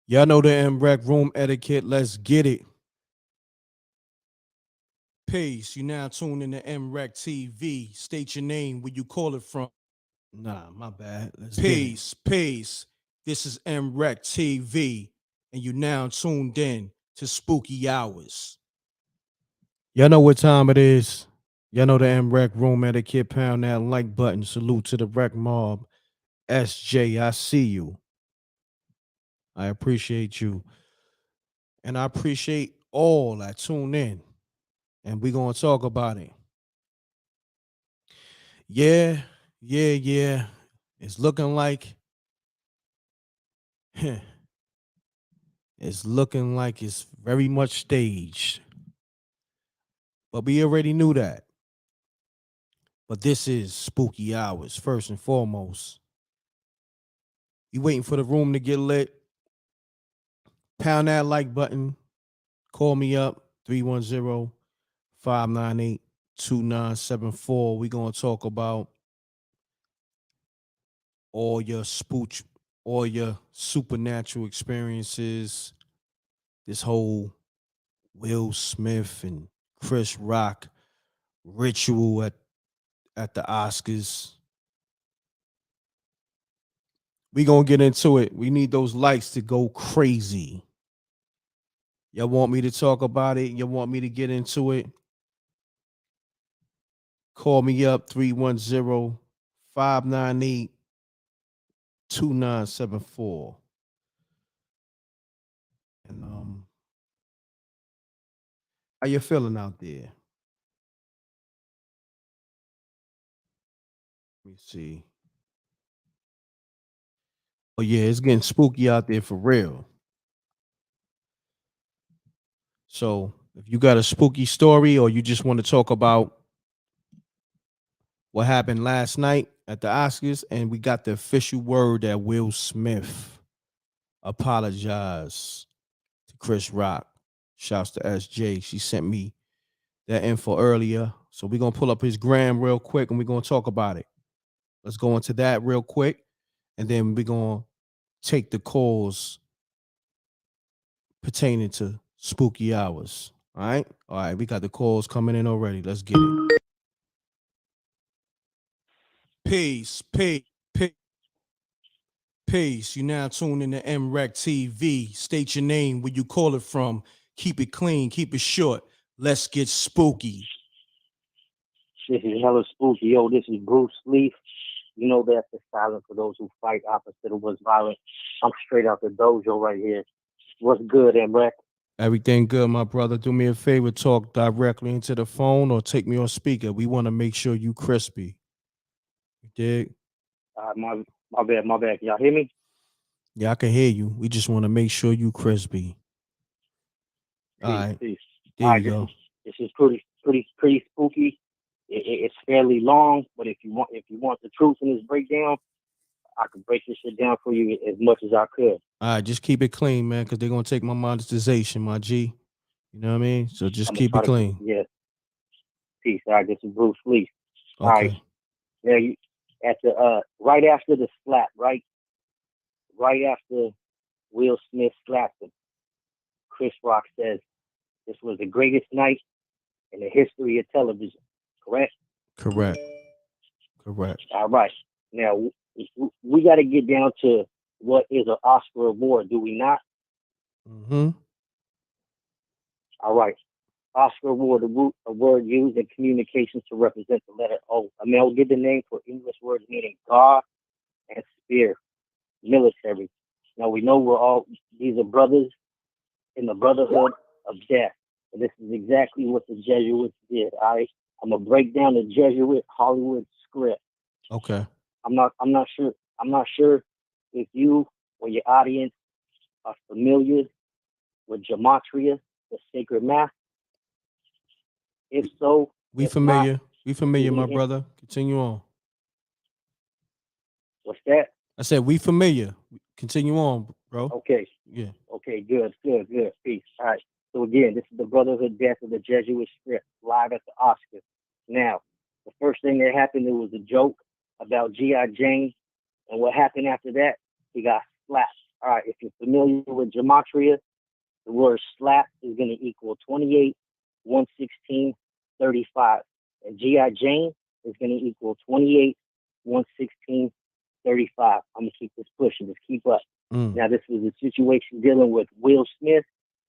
Y'all know the M.Reck room etiquette. Let's get it. Peace. You now tuned in to MRecktv. State your name, where you call it from. Nah, my bad. Let's get it. Peace. This is MRecktv, and you now tuned in to Spooky Hours. Y'all know what time it is. Y'all know the M.Reck room etiquette. Pound that like button. Salute to the Rec Mob. SJ, I see you. I appreciate you. And I appreciate all that tune in. And we're going to talk about it. Yeah. It's looking like it's very much staged. But we already knew that. But this is Spooky Hours, first and foremost. You waiting for the room to get lit? Pound that like button. Call me up, 310-598-2974. We're going to talk about all all your supernatural experiences, this whole Will Smith and Chris Rock ritual at the Oscars. We gonna get into it. We need those likes to go crazy. Y'all want me to talk about it? You want me to get into it? Call me up 310-598-2974. And how you feeling out there? Let me see. Oh yeah, it's getting spooky out there for real. So if you got a spooky story or you just want to talk about what happened last night at the Oscars, and we got the official word that Will Smith apologized to Chris Rock. Shouts to SJ. She sent me that info earlier. So we're going to pull up his gram real quick and we're going to talk about it. Let's go into that real quick. And then we're going to take the calls pertaining to spooky hours. All right. All right. We got the calls coming in already. Let's get it. Peace. Peace. You now tuned in to MRecktv. State your name, where you call it from. Keep it clean, keep it short. Let's get spooky. This is hella spooky. Yo, this is Bruce Leaf. You know that's the silence for those who fight opposite of what's violent. I'm straight out the dojo right here. What's good, M.Reck? Everything good, my brother. Do me a favor, talk directly into the phone or take me on speaker. We want to make sure you crispy. You dig? My bad. Y'all hear me? Yeah, I can hear you. We just want to make sure you crispy. All Peace, right. peace. There All you right, go. this is pretty spooky. It's fairly long, but if you want the truth in this breakdown, I can break this shit down for you as much as I could. All right, just keep it clean, man, because they're gonna take my monetization, my G. You know what I mean? So just I'm gonna keep it try to clean. yeah, peace. All right, this is Bruce Leaf. All right, Okay. now you at the right after the slap, right after Will Smith slapped him, Chris Rock says this was the greatest night in the history of television. Correct? Correct. Correct. All right. Now we got to get down to what is an Oscar award, do we not? Mm-hmm. All right. Oscar award, a word used in communications to represent the letter O. A male give the name for English words meaning God and spear, military. Now we know we're all these are brothers in the brotherhood of death. And this is exactly what the Jesuits did. I'm gonna break down the Jesuit Hollywood script. Okay. I'm not sure if you or your audience are familiar with gematria, the sacred math. If so, We if not, familiar. We familiar, my brother. Continue on. what's that? I said we familiar. Continue on, bro. Okay, Yeah. okay, good. Peace. All right. So again, this is the Brotherhood Death of the Jesuit script, live at the Oscars. Now, the first thing that happened, it was a joke about G.I. Jane, and what happened after that? He got slapped. All right, if you're familiar with gematria, the word slap is going to equal 28, 116, 35. And G.I. Jane is going to equal 28, 116, 35. I'm going to keep this pushing. Just keep up. Now, this was a situation dealing with Will Smith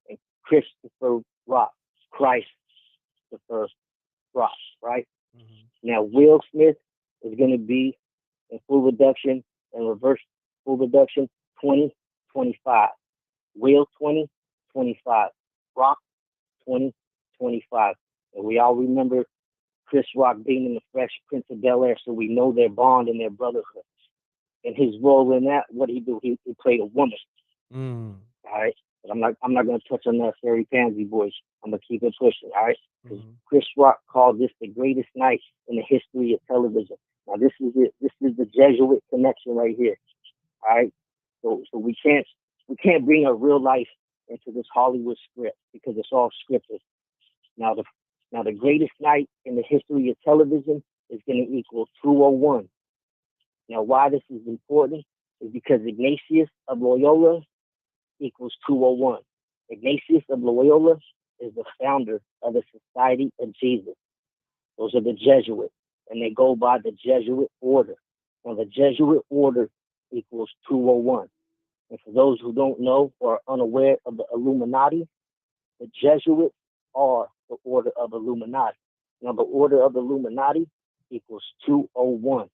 and Christopher Rock. Christopher Rock, right? Now, Will Smith is going to be in full reduction and reverse full reduction 20, 25. Will 20, 25. Rock 20, 25. And we all remember Chris Rock being in the Fresh Prince of Bel-Air, so we know their bond and their brotherhood. And his role in that, what he do? He played a woman. All right, but I'm not going to touch on that fairy pansy voice. I'm going to keep it pushing. All right, because Chris Rock called this the greatest night in the history of television. Now this is it. This is the Jesuit connection right here. All right, so we can't bring a real life into this Hollywood script because it's all scripted. Now the greatest night in the history of television is going to equal 201. Now, why this is important is because Ignatius of Loyola equals 201. Ignatius of Loyola is the founder of the Society of Jesus. Those are the Jesuits, and they go by the Jesuit order. Now, the Jesuit order equals 201. And for those who don't know or are unaware of the Illuminati, the Jesuits are the order of Illuminati. Now, the order of Illuminati equals 201.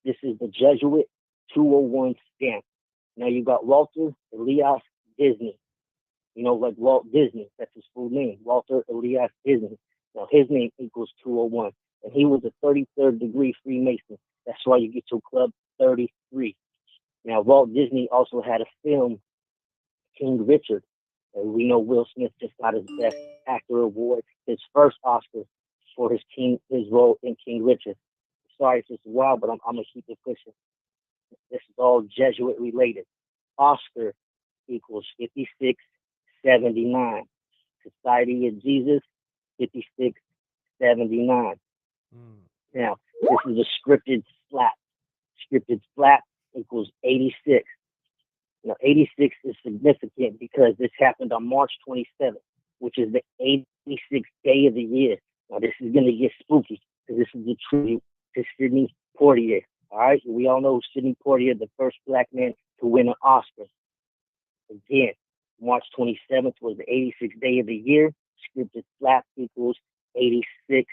This is the Jesuit 201 stamp. Now you got Walter Elias Disney. You know, like Walt Disney. That's his full name. Walter Elias Disney. Now his name equals 201. And he was a 33rd degree Freemason. That's why you get your club 33. Now Walt Disney also had a film, King Richard. And we know Will Smith just got his Best Actor award, his first Oscar for his role in King Richard. Sorry, it's just a while, but I'm going to keep it pushing. This is all Jesuit related. Oscar equals 5679. Society of Jesus, 5679. Now, this is a scripted slap. Scripted slap equals 86. Now, 86 is significant because this happened on March 27th, which is the 86th day of the year. Now, this is going to get spooky because this is a tribute to Sidney Poitier. All right, we all know Sidney Poitier, the first black man to win an Oscar. Again, March 27th was the 86th day of the year. Scripted slap equals 86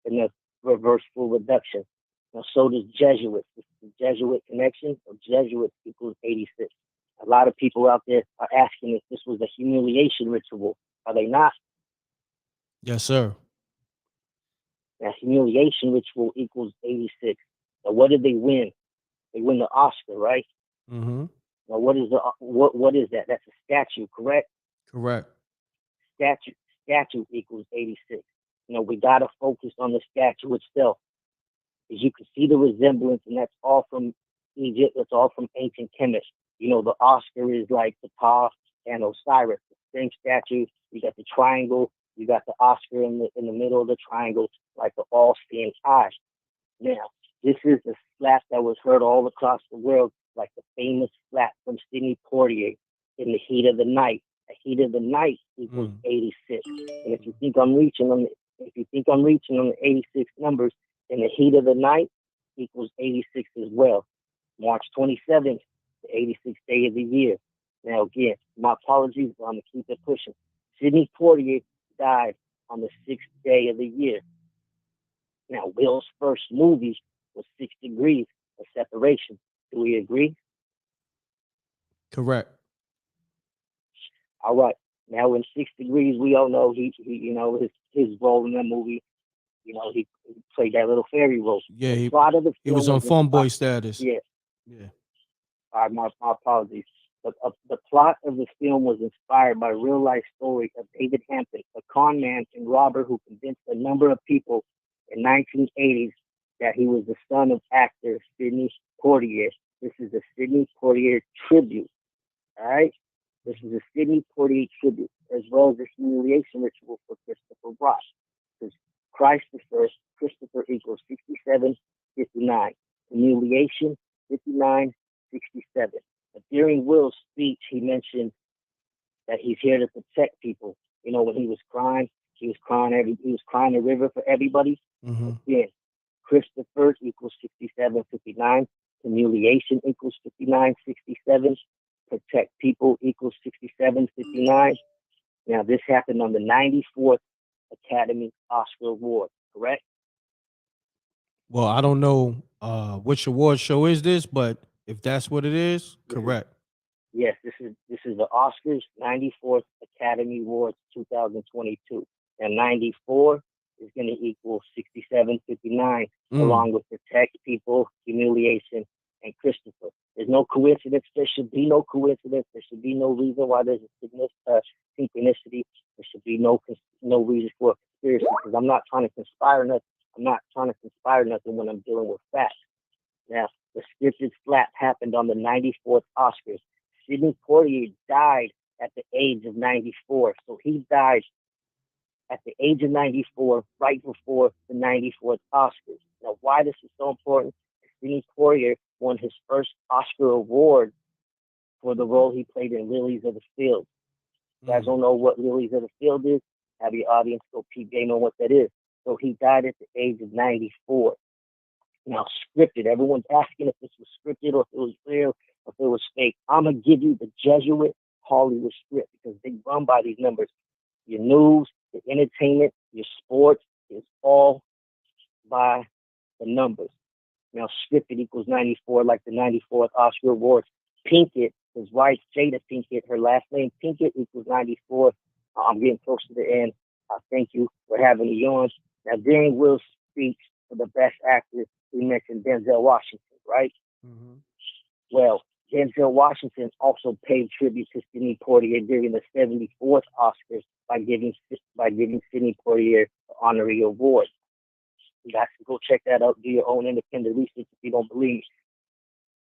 in the reverse full reduction. Now, so does Jesuit. This is the Jesuit connection of Jesuit equals 86. A lot of people out there are asking if this was a humiliation ritual. Are they not? Yes, sir. Now, humiliation ritual equals 86. Now, what did they win? They win the Oscar, right? Mm-hmm. Now, what is that? That's a statue, correct? Correct. Statue equals 86. You know, we got to focus on the statue itself. As you can see the resemblance, and that's all from Egypt. That's all from ancient chemists. You know, the Oscar is like the Ptah and Osiris, the same statue. You got the triangle. You got the Oscar in the middle of the triangle, like the all-seeing eye. Now, this is the slap that was heard all across the world, like the famous slap from Sidney Poitier in the heat of the night. The heat of the night equals 86. And if you think I'm reaching on the 86 numbers, in the heat of the night equals 86 as well. March 27th, the 86th day of the year. Now, again, my apologies, but I'm going to keep it pushing. Sidney Poitier died on the 6th day of the year. Now, Will's first movie was 6 Degrees of Separation. Do we agree? Correct. All right. Now, in 6 Degrees, we all know he his role in that movie. You know, he played that little fairy role. Yeah, he was on phone boy status. Yeah. Yeah. All right, my apologies. But the plot of the film was inspired by real-life story of David Hampton, a con man and robber who convinced a number of people in 1980s that he was the son of actor Sidney Poitier. This is a Sidney Poitier tribute. All right? This is a Sidney Poitier tribute, as well as a humiliation ritual for Christopher Rock. Because Christopher equals 67, 59. Humiliation, 59, 67. But during Will's speech, he mentioned that he's here to protect people. You know, when he was crying a river for everybody. Mm-hmm. Again, Christopher equals 6759. Humiliation equals 5967. Protect people equals 6759. Now, this happened on the 94th Academy Oscar Award, correct? Well, I don't know which award show is this, but if that's what it is, This is correct. Yes, this is the Oscars 94th Academy Awards 2022. And 94 is going to equal 6759, along with Protect People, Humiliation, and Christopher. There's no coincidence. There should be no coincidence. There should be no reason why there's a synchronicity. There should be no reason for a conspiracy, because I'm not trying to conspire nothing. I'm not trying to conspire nothing when I'm dealing with facts. Now, the scripted slap happened on the 94th Oscars. Sidney Poitier died at the age of 94. So he died at the age of 94, right before the 94th Oscars. Now, why this is so important? Sidney Poitier won his first Oscar award for the role he played in Lilies of the Field. You guys don't know what Lilies of the Field is? Have your audience go peep game on what that is. So he died at the age of 94. Now, scripted. Everyone's asking if this was scripted or if it was real, or if it was fake. I'm going to give you the Jesuit Hollywood script, because they run by these numbers. Your news, your entertainment, your sports is all by the numbers. Now, scripted equals 94, like the 94th Oscar Awards. Pinkett, his wife, Jada Pinkett, her last name, Pinkett, equals 94. I'm getting close to the end. Thank you for having me on. Now, during Will's speech for the best actor, we mentioned Denzel Washington, right? Mm-hmm. Well, Denzel Washington also paid tribute to Sidney Poitier during the 74th Oscars by giving Sidney Poitier the honorary award. You guys can go check that out, do your own independent research if you don't believe me.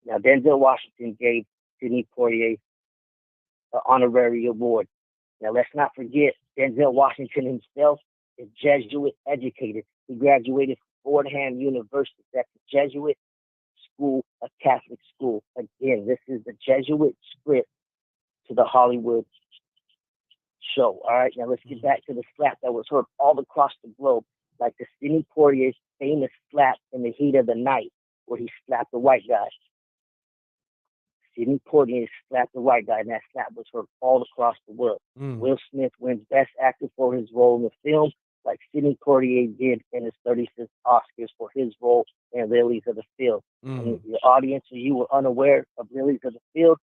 Now, Denzel Washington gave Sidney Poitier the honorary award. Now, let's not forget, Denzel Washington himself is Jesuit educated. He graduated from Fordham University. That's a Jesuit school, a Catholic school. Again, this is the Jesuit script to the Hollywood show. All right, now let's get back to the slap that was heard all across the globe, like the Sidney Poitier's famous slap in the heat of the night, where he slapped the white guy. Sidney Poitier slapped the white guy, and that slap was heard all across the world. Will Smith wins Best Actor for his role in the film, like Sidney Poitier did in his 36th Oscars for his role in Lilies of the Field. And the audience, or you were unaware of Lilies of the Field,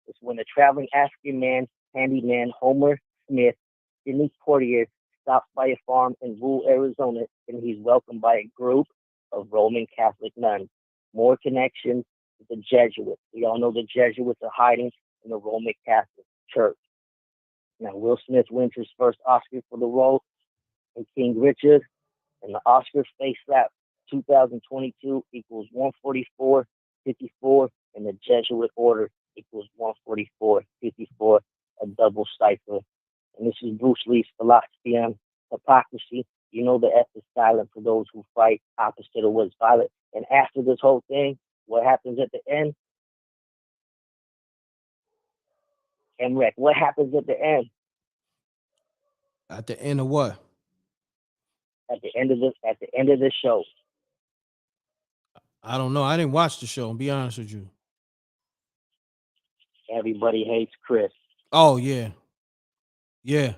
is when the traveling African man, handyman Homer Smith, Sidney Poitier, stops by a farm in rural Arizona, and he's welcomed by a group of Roman Catholic nuns. More connections with the Jesuits. We all know the Jesuits are hiding in the Roman Catholic Church. Now, Will Smith wins his first Oscar for the role in King Richard, and the Oscar face slap 2022 equals 144.54, and the Jesuit order equals 144.54, a double cipher. And this is Bruce Lee's philosophy on hypocrisy. You know, the F is silent for those who fight, opposite of what's violent. And after this whole thing, what happens at the end? M.Reck, what happens at the end? At the end of what? At the end of the show. I don't know. I didn't watch the show, be honest with you. Everybody hates Chris. Oh, yeah. Yeah.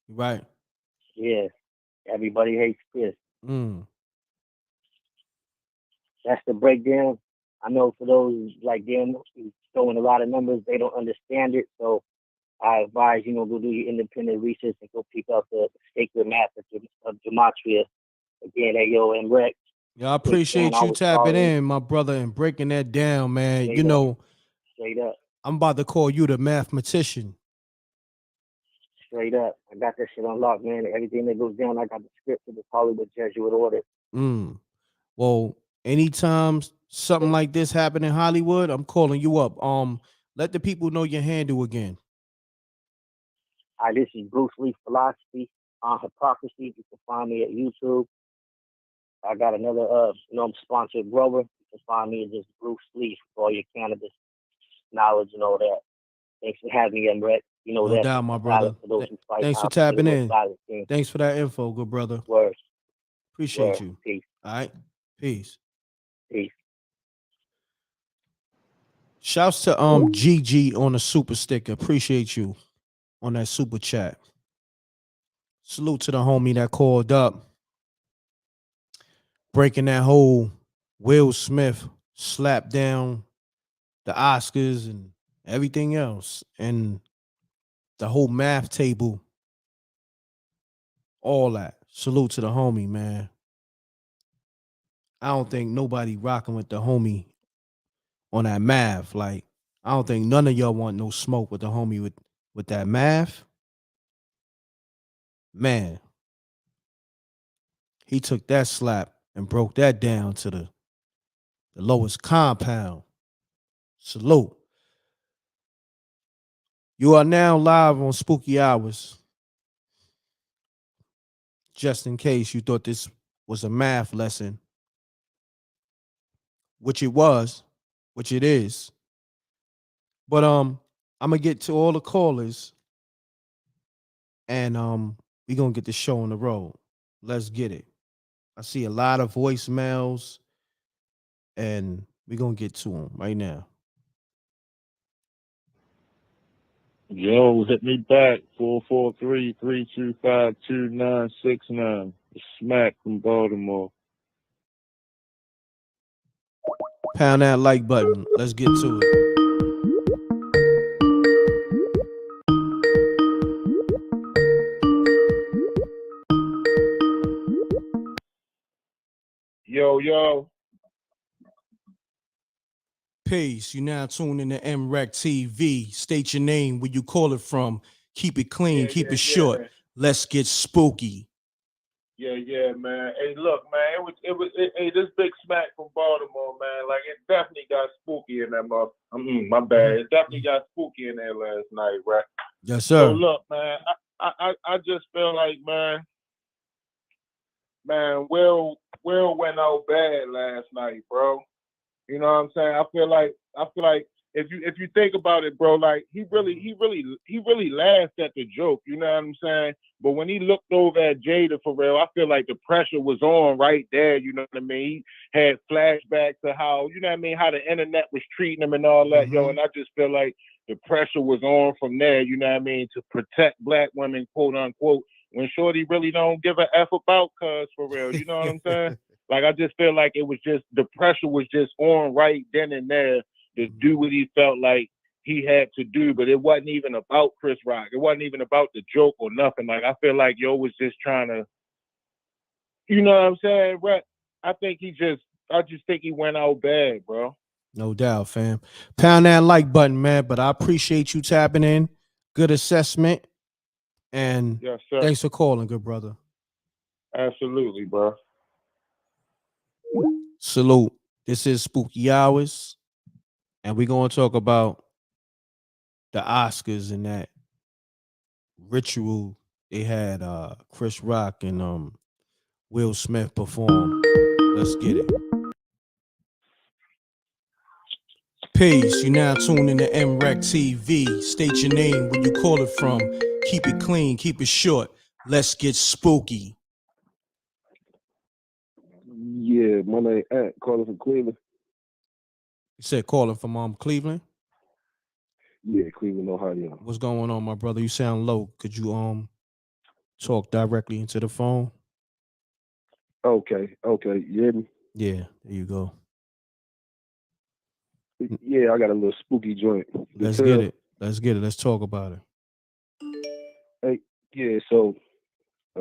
Right. Yeah. Everybody hates Chris. That's the breakdown. I know for those like them who's throwing a lot of numbers, they don't understand it. So I advise, go do your independent research and go pick up the sacred math of gematria. Again, hey, yo, M.Reck. Yeah, I appreciate you tapping in, my brother, and breaking that down, man. Straight up. I'm about to call you the mathematician. Straight up. I got that shit unlocked, man. Everything that goes down, I got the script for the Hollywood Jesuit order. Well, anytime something like this happen in Hollywood, I'm calling you up. Let the people know your handle again. This is Bruce Lee Philosophy on Hypocrisy. You can find me at YouTube. I got another, I'm sponsored grower. You can find me as just Bruce Lee for all your cannabis. knowledge and all that. Thanks for having me, M.Reck. You know No that doubt, my brother. silence for those who fight. Thanks for Opposite tapping those in. silent things. Thanks for that info, good brother. Words. Appreciate Word. you. Peace. All right. Peace. Peace. Shouts to GG on the super sticker. Appreciate you on that super chat. Salute to the homie that called up, breaking that whole Will Smith slap down the Oscars and everything else, and the whole math table, all that. Salute to the homie, man. I don't think nobody rocking with the homie on that math. Like, I don't think none of y'all want no smoke with the homie with that math. Man, he took that slap and broke that down to the lowest compound. Salute. You are now live on Spooky Hours. Just in case you thought this was a math lesson, which it was, which it is. But I'm gonna get to all the callers, and we gonna get the show on the road. Let's get it. I see a lot of voicemails, and we gonna get to them right now. Yo, hit me back, 443-325-2969. Smack from Baltimore. Pound that like button. Let's get to it. Yo. Peace. You now tuned in to MRecktv. State your name, where you call it from. Keep it clean, keep it short. Yeah. Let's get spooky. Yeah, man. Hey, look, man, hey, this big Smack from Baltimore, man. Like, it definitely got spooky in that my bad. It definitely got spooky in there last night, right? Yes, sir. So look, man, I just feel like, man, Will went out bad last night, bro. You know what I'm saying? I feel like if you think about it, bro, like he really laughed at the joke. You know what I'm saying? But when he looked over at Jada for real, I feel like the pressure was on right there. You know what I mean? He had flashbacks to how, you know what I mean, how the internet was treating him and all that, yo. And I just feel like the pressure was on from there. You know what I mean? To protect black women, quote unquote. When Shorty really don't give a F about cuz for real. You know what I'm saying? Like, I just feel like it was just, the pressure was just on right then and there to do what he felt like he had to do. But it wasn't even about Chris Rock. It wasn't even about the joke or nothing. Like, I feel like Yo was just trying to, you know what I'm saying, Brett? I just think he went out bad, bro. No doubt, fam. Pound that like button, man. But I appreciate you tapping in. Good assessment. And yes, sir. Thanks for calling, good brother. Absolutely, bro. Salute. This is Spooky Hours, and we're going to talk about the Oscars and that ritual they had Chris Rock and Will Smith perform. Let's get it. Peace. You now tuned in to MRecktv. State your name, where you call it from. Keep it clean, keep it short. Let's get spooky. Yeah, my name Ant, calling from Cleveland. You said calling from Cleveland? Yeah, Cleveland, Ohio. What's going on, my brother? You sound low. Could you talk directly into the phone? Okay. You hear me? Yeah, there you go. Yeah, I got a little spooky joint. Let's get it. Let's talk about it. Hey, yeah, so I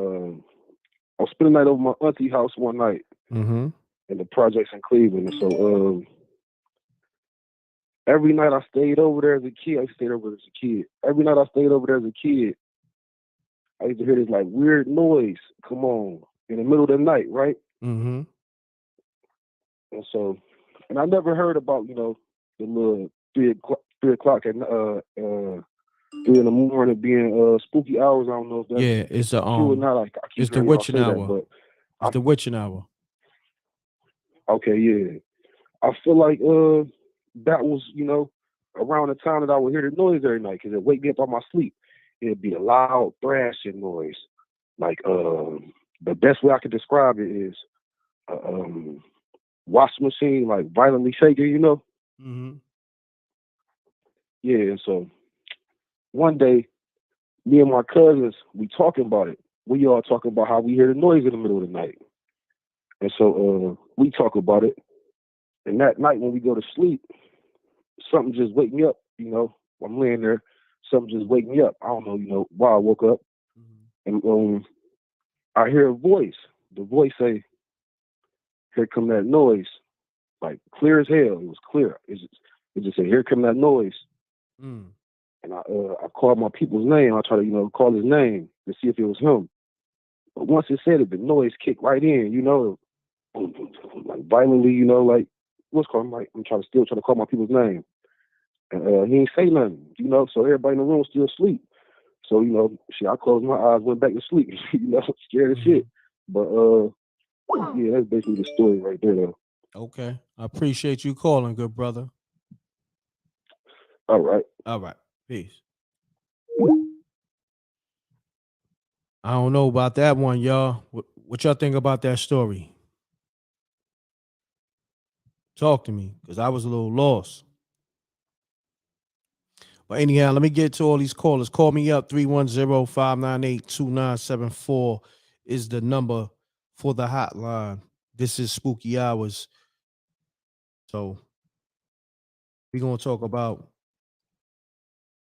was spending the night over my auntie house one night in the projects in Cleveland. And so every night I stayed over there as a kid. Every night I stayed over there as a kid, I used to hear this like weird noise come on in the middle of the night, right? And so, and I never heard about, the little 3 o'clock at 3 in the morning being spooky hours. I don't know if that's it's true or not. it's the witching hour. But it's the witching hour. Okay, yeah. I feel like that was, around the time that I would hear the noise every night, because it wake me up on my sleep. It'd be a loud thrashing noise. Like the best way I could describe it is washing machine like violently shaking, you know? Mm-hmm. Yeah, and so one day, me and my cousins, we talking about it. We all talking about how we hear the noise in the middle of the night. And so we talk about it. And that night when we go to sleep, something just wake me up, you know. I'm laying there, something just wake me up. I don't know, you know, why I woke up. Mm-hmm. And I hear a voice. The voice say, "Here come that noise." Like clear as hell. It was clear. It just said, "Here come that noise." Mm. And I called my people's name. I tried to, you know, call his name to see if it was him. But once it said it, the noise kicked right in, you know, like violently, you know, like what's called, like I'm still trying to call my people's name. And he ain't say nothing, you know, so everybody in the room still asleep. So, you know, shit, I closed my eyes, went back to sleep, you know, scared as shit. But yeah, that's basically the story right there though. Okay. I appreciate you calling, good brother. All right. All right. Peace. I don't know about that one, y'all. What y'all think about that story? Talk to me, because I was a little lost. But anyhow, let me get to all these callers. Call me up. 310-598-2974 is the number for the hotline. This is Spooky Hours. So we're going to talk about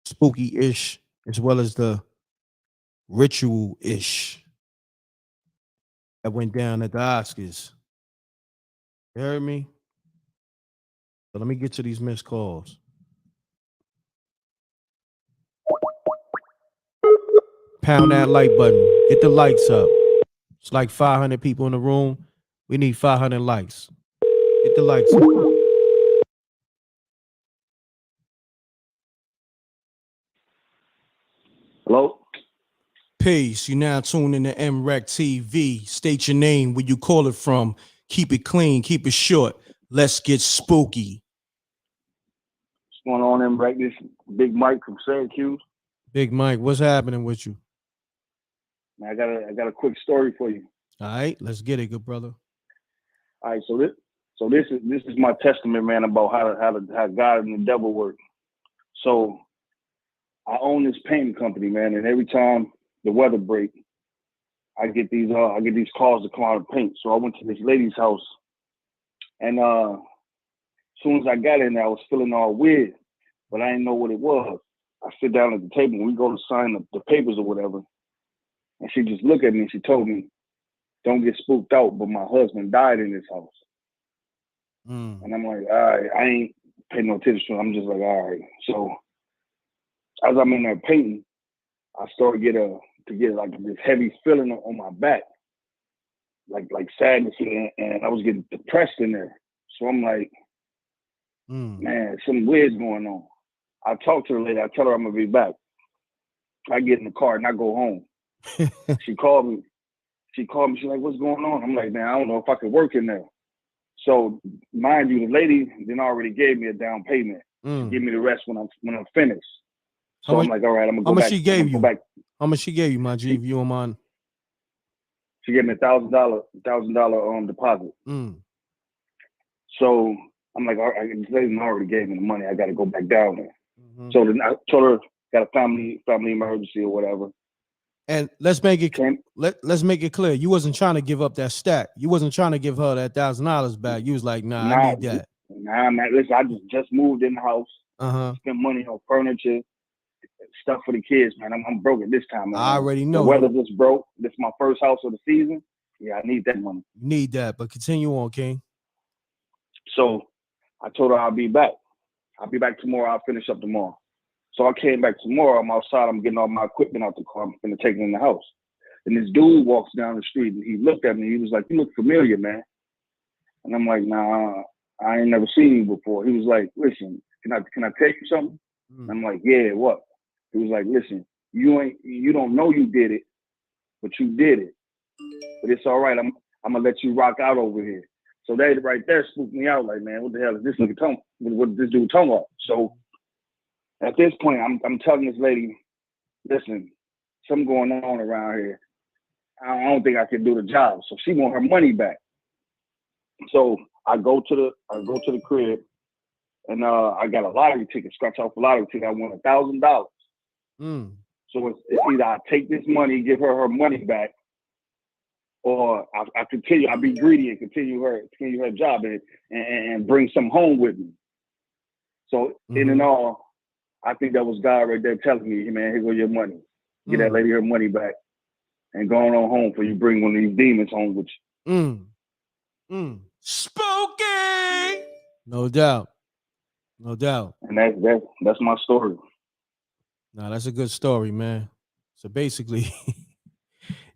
spooky-ish as well as the ritual-ish that went down at the Oscars. You heard me? So let me get to these missed calls. Pound that like button. Get the likes up. It's like 500 people in the room. We need 500 likes. Get the likes up. Hello? Peace. You now tune in to MRecktv. State your name, where you call it from. Keep it clean. Keep it short. Let's get spooky. What's going on, M.Reck? This is Big Mike from Syracuse. Big Mike, what's happening with you? Man, I got a quick story for you. All right, let's get it, good brother. All right, so this is my testament, man, about how God and the devil work. So I own this painting company, man, and every time the weather breaks, I get these calls to come out and paint. So I went to this lady's house, and as soon as I got in there, I was feeling all weird, but I didn't know what it was. I sit down at the table and we go to sign the papers or whatever. And she just looked at me and she told me, "Don't get spooked out, but my husband died in this house." And I'm like, all right, I ain't paying no attention to it. I'm just like, all right. So as I'm in there painting, I started to get like this heavy feeling on my back, like sadness, and I was getting depressed in there. So I'm like, man, something weird's going on. I talk to her later. I tell her I'm gonna be back. I get in the car and I go home. She called me. She's like, "What's going on?" I'm like, "Man, I don't know if I could work in there." So mind you, the lady then already gave me a down payment. To give me the rest when I'm finished. So I'm like, all right, I'm gonna go back. How much she gave you? How much she gave you, my G? If you don't mind. She gave me $1,000 deposit. So I'm like, all right, this lady already gave me the money. I got to go back down there. So then I told her, got a family emergency or whatever. And let's make it clear. You wasn't trying to give up that stack. You wasn't trying to give her that $1,000 back. You was like, nah, I need that. Nah, man. Listen, I just moved in the house. Spent money on furniture, stuff for the kids, man. I'm broke at this time, man. I already know. The weather just broke. This is my first house of the season. Yeah, I need that money. You need that, but continue on, King. So I told her I'll be back. I'll be back tomorrow. I'll finish up tomorrow. So I came back tomorrow. I'm outside. I'm getting all my equipment out the car. I'm going to take it in the house. And this dude walks down the street and he looked at me. He was like, "You look familiar, man." And I'm like, "Nah, I ain't never seen you before." He was like, "Listen, can I tell you something?" And I'm like, "Yeah, what?" He was like, "Listen, you don't know you did it, but you did it. But it's all right. I'm gonna let you rock out over here." So that right there spooked me out. Like, man, what the hell is this nigga talking? What this dude talking about? So At this point, I'm telling this lady, listen, something going on around here. I don't think I can do the job. So she want her money back. So I go to the crib, and I got a lottery ticket, scratch off a lottery ticket. I won $1,000. So it's either I take this money, give her money back, or I continue. I be greedy and continue her job and bring some home with me. So in and all, I think that was God right there telling me, hey man, here go your money. Get that lady her money back and go on home before you bring one of these demons home with you. Spooky. No doubt. No doubt. And that's my story. Nah, that's a good story, man. So basically,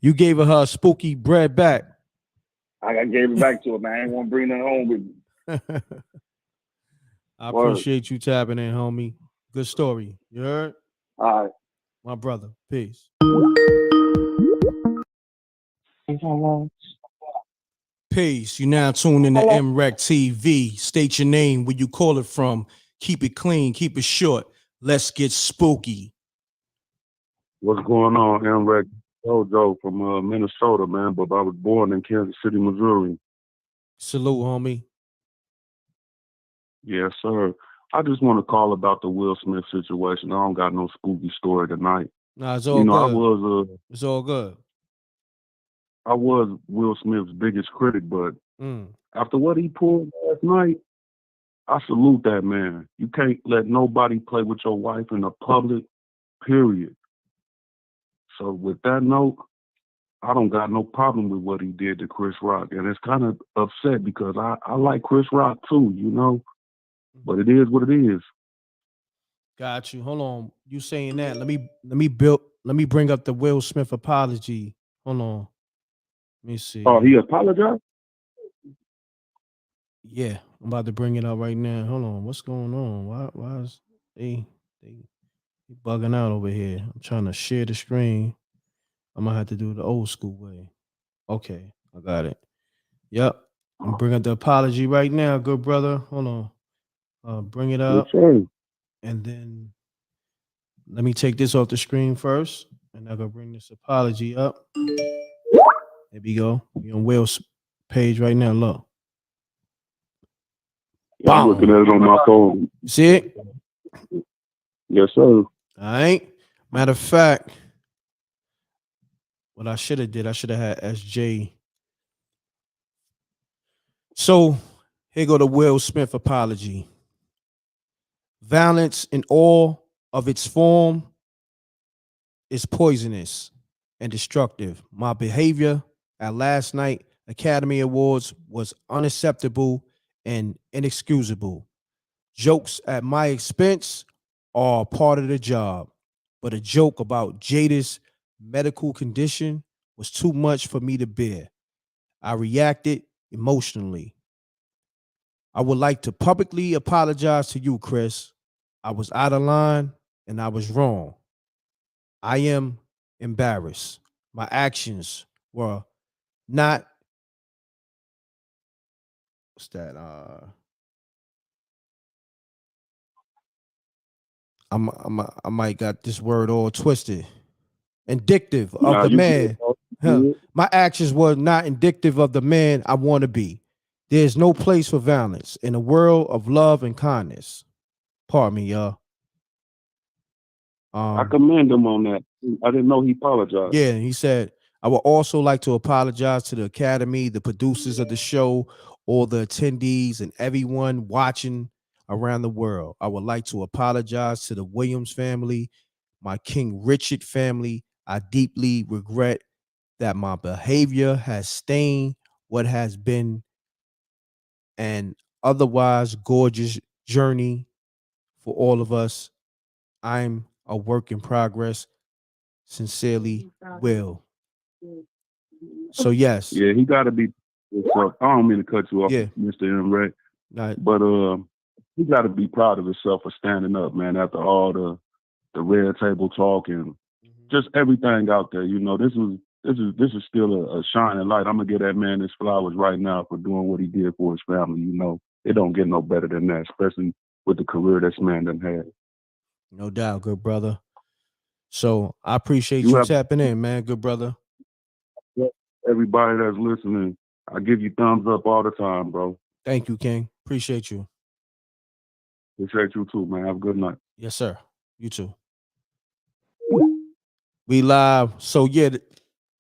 you gave her spooky bread back. I gave it back to her, man. I ain't want to bring that home with me. I appreciate you tapping in, homie. Good story. You heard? All right. My brother. Peace. Peace. You now tuned in to MRecktv. State your name, where you call it from. Keep it clean, keep it short. Let's get spooky. What's going on, M.Reck? Joe from Minnesota, man, but I was born in Kansas City, Missouri. Salute, homie. Yes, sir. I just want to call about the Will Smith situation. I don't got no spooky story tonight. Nah, it's all good. It's all good. I was Will Smith's biggest critic, but after what he pulled last night, I salute that man. You can't let nobody play with your wife in the public, period. So with that note, I don't got no problem with what he did to Chris Rock. And it's kind of upset because I like Chris Rock too, you know, but it is what it is. Got you. Hold on. You saying that. Let me bring up the Will Smith apology. Hold on. Let me see. Oh, he apologized? Yeah, I'm about to bring it up right now. Hold on. What's going on? Why is they bugging out over here? I'm trying to share the screen. I'm gonna have to do it the old school way. Okay, I got it. Yep. I'm bringing up the apology right now, good brother. Hold on. Bring it up. Yes, and then let me take this off the screen first. And I'm gonna bring this apology up. There we go. We on Will's page right now. Look. Yeah, I'm looking at it on my phone. You see it? Yes, sir. All right. Matter of fact, what I should have did, I should have had SJ. So here go the Will Smith apology. Violence in all of its form is poisonous and destructive. My behavior at last night Academy Awards was unacceptable and inexcusable. Jokes at my expense are part of the job, but a joke about Jada's medical condition was too much for me to bear. I reacted emotionally. I would like to publicly apologize to you, Chris. I was out of line and I was wrong. I am embarrassed. My actions were not, what's that? I might got this word all twisted. Indicative of the man. My actions were not indicative of the man I want to be. There's no place for violence in a world of love and kindness. Pardon me, y'all. I commend him on that. I didn't know he apologized. Yeah, he said, I would also like to apologize to the Academy, the producers of the show, all the attendees, and everyone watching around the world. I would like to apologize to the Williams family, my King Richard family. I deeply regret that my behavior has stained what has been an otherwise gorgeous journey for all of us. I'm a work in progress. Sincerely, Will. So yes. Yeah, he got to be. I don't mean to cut you off, yeah. Mr. M.Reck, right. But he got to be proud of himself for standing up, man. After all the red table talk and just everything out there, you know, this is still a shining light. I'm gonna give that man his flowers right now for doing what he did for his family. You know, it don't get no better than that, especially with the career this man done had. No doubt, good brother. So I appreciate you tapping in, man. Good brother. Everybody that's listening, I give you thumbs up all the time, bro. Thank you, King. Appreciate you. Appreciate you too, man. Have a good night. Yes, sir. You too. We live. So yeah,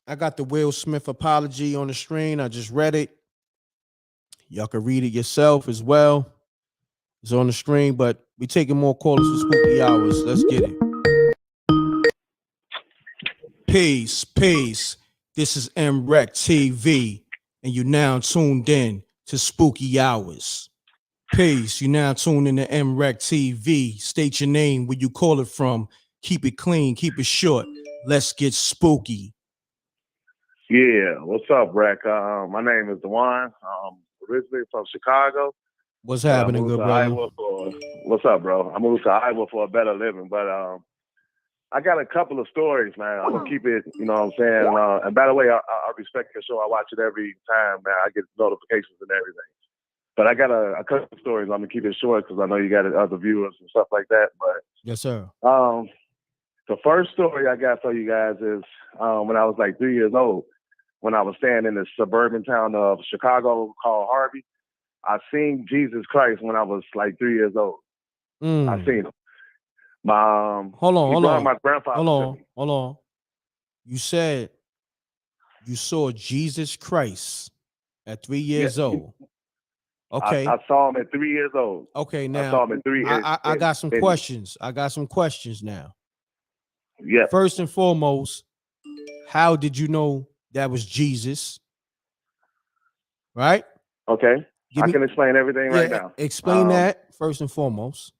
I got the Will Smith apology on the screen. I just read it. Y'all can read it yourself as well. It's on the screen, but we taking more callers for spooky hours. Let's get it. Peace, peace. This is MRecktv, and you now tuned in to Spooky Hours. Peace. You now tuned in to MRecktv. State your name, where you call it from. Keep it clean, keep it short. Let's get spooky. Yeah, what's up, Reck? My name is Dewan. Originally from Chicago. What's happening, good brother? What's up, bro? I moved to Iowa for a better living, but I got a couple of stories, man. I'm gonna keep it, you know what I'm saying? And by the way, I respect your show. I watch it every time, man. I get notifications and everything. But I got a couple of stories. I'm gonna keep it short because I know you got other viewers and stuff like that. But yes, sir. The first story I got for you guys is when I was like 3 years old, when I was staying in this suburban town of Chicago called Harvey. I seen Jesus Christ when I was like 3 years old. I seen him. Hold on. My grandfather. Hold on. You said you saw Jesus Christ at 3 years old. Okay. I saw him at 3 years old. Okay, now I saw him at 3 years. I got some questions. I got some questions now. Yeah. First and foremost, how did you know that was Jesus? Right? Okay. I can explain everything right now. Explain that first and foremost.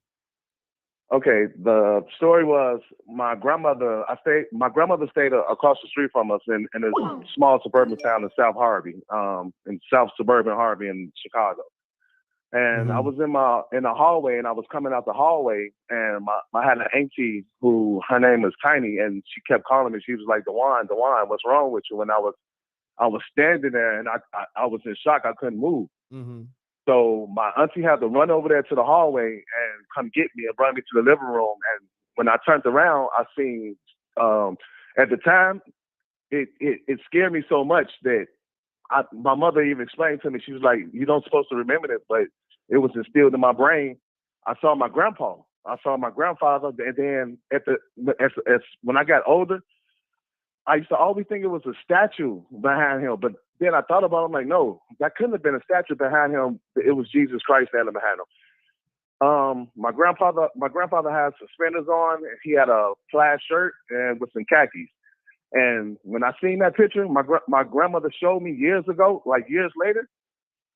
Okay, the story was my grandmother stayed across the street from us in a small suburban town in South Harvey, in South Suburban Harvey in Chicago. And I was in the hallway, and I was coming out the hallway, and I had an auntie who, her name is Tiny, and she kept calling me. She was like, Dewan, what's wrong with you? And I was standing there, and I was in shock. I couldn't move. So my auntie had to run over there to the hallway and come get me and bring me to the living room. And when I turned around, I seen, at the time, it scared me so much that my mother even explained to me, she was like, you don't supposed to remember this, but it was instilled in my brain. I saw my grandpa. I saw my grandfather. And then when I got older, I used to always think it was a statue behind him. But then I thought about it, I'm like, no, that couldn't have been a statue behind him. It was Jesus Christ standing behind him. My grandfather had suspenders on, and he had a plaid shirt and with some khakis. And when I seen that picture, my grandmother showed me years ago, like years later,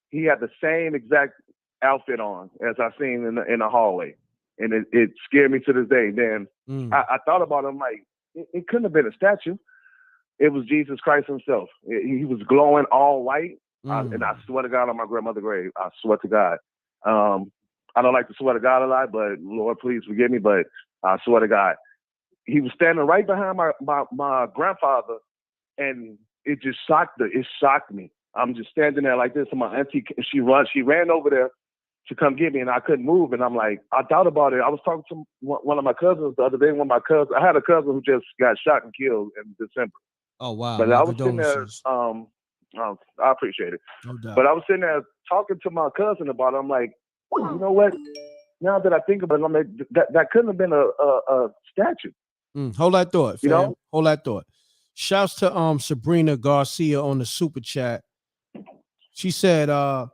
he had the same exact outfit on as I seen in the hallway. And it scared me to this day. Then I thought about it, I'm like, it couldn't have been a statue. It was Jesus Christ himself. He was glowing all white. And I swear to God on my grandmother's grave, I swear to God. I don't like to swear to God a lot, but Lord, please forgive me. But I swear to God, he was standing right behind my grandfather, and it just shocked me. I'm just standing there like this, and my auntie, she ran over there to come get me, and I couldn't move. And I'm like, I thought about it. I was talking to one of my cousins the other day. I had a cousin who just got shot and killed in December. Oh wow! But I was sitting there. I appreciate it. No doubt. But I was sitting there talking to my cousin about it. I'm like, you know what? Now that I think about it, I'm like, that couldn't have been a statue. Hold that thought, fam. You know? Hold that thought. Shouts to Sabrina Garcia on the super chat. She said,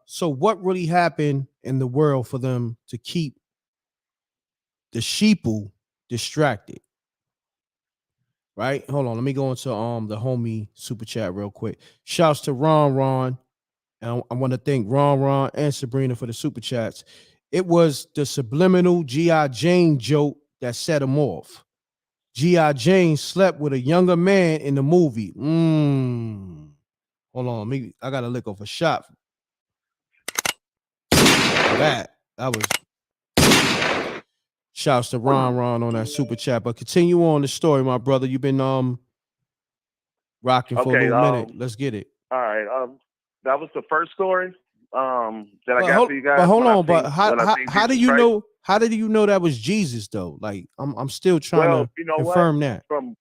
so what really happened in the world for them to keep the sheeple distracted? Right? Hold on. Let me go into the homie super chat real quick. Shouts to Ron. And I want to thank Ron and Sabrina for the super chats. It was the subliminal G.I. Jane joke that set him off. G.I. Jane slept with a younger man in the movie. Hold on. I got to lick off a shot. That was shouts to Ron on that super chat. But continue on the story, my brother. You've been rocking for a little minute. Let's get it. All right. That was the first story that I got for you guys. But hold on. But how do you know? How did you know that was Jesus though? Like I'm still trying Well, to you know confirm what? that. From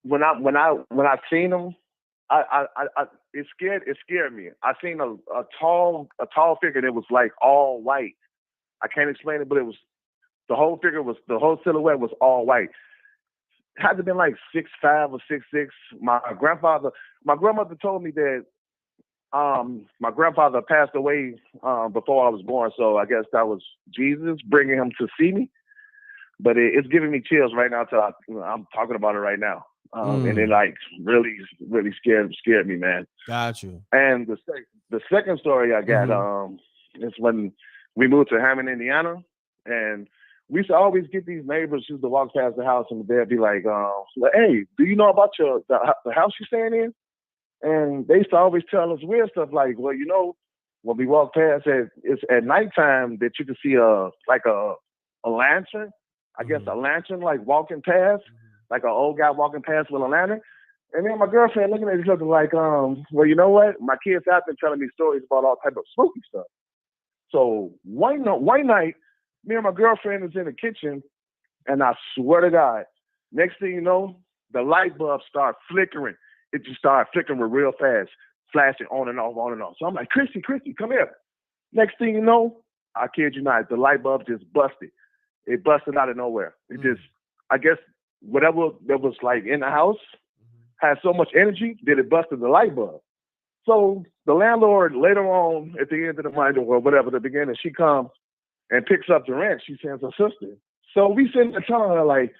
when I seen him, it scared me. I seen a tall figure that was like all white. I can't explain it, but it was the whole silhouette was all white. It had to been like 6'5" or 6'6". My grandmother told me that my grandfather passed away before I was born, so I guess that was Jesus bringing him to see me. But it's giving me chills right now till I'm talking about it right now. And it like really scared me, man. Got you. And the second story I got is when we moved to Hammond, Indiana, and we used to always get these neighbors who used to walk past the house, and they'd be like, "Hey, do you know about the house you're staying in?" And they used to always tell us weird stuff like, "Well, you know, when we walk past, it's at nighttime that you can see a lantern. I guess a lantern like walking past." Like an old guy walking past with a lantern. And then my girlfriend looking at each other like, well, you know what? My kids have been telling me stories about all type of spooky stuff. So one night, me and my girlfriend is in the kitchen, and I swear to God, next thing you know, the light bulb start flickering. It just started flickering real fast, flashing on and off, on and off. So I'm like, Christy, come here. Next thing you know, I kid you not, the light bulb just busted. It busted out of nowhere. It just, I guess, whatever that was like in the house had so much energy that it busted the light bulb. So the landlord later on at the end of the month or whatever, the beginning, she comes and picks up the rent. She sends her sister. So we sitting there telling her like,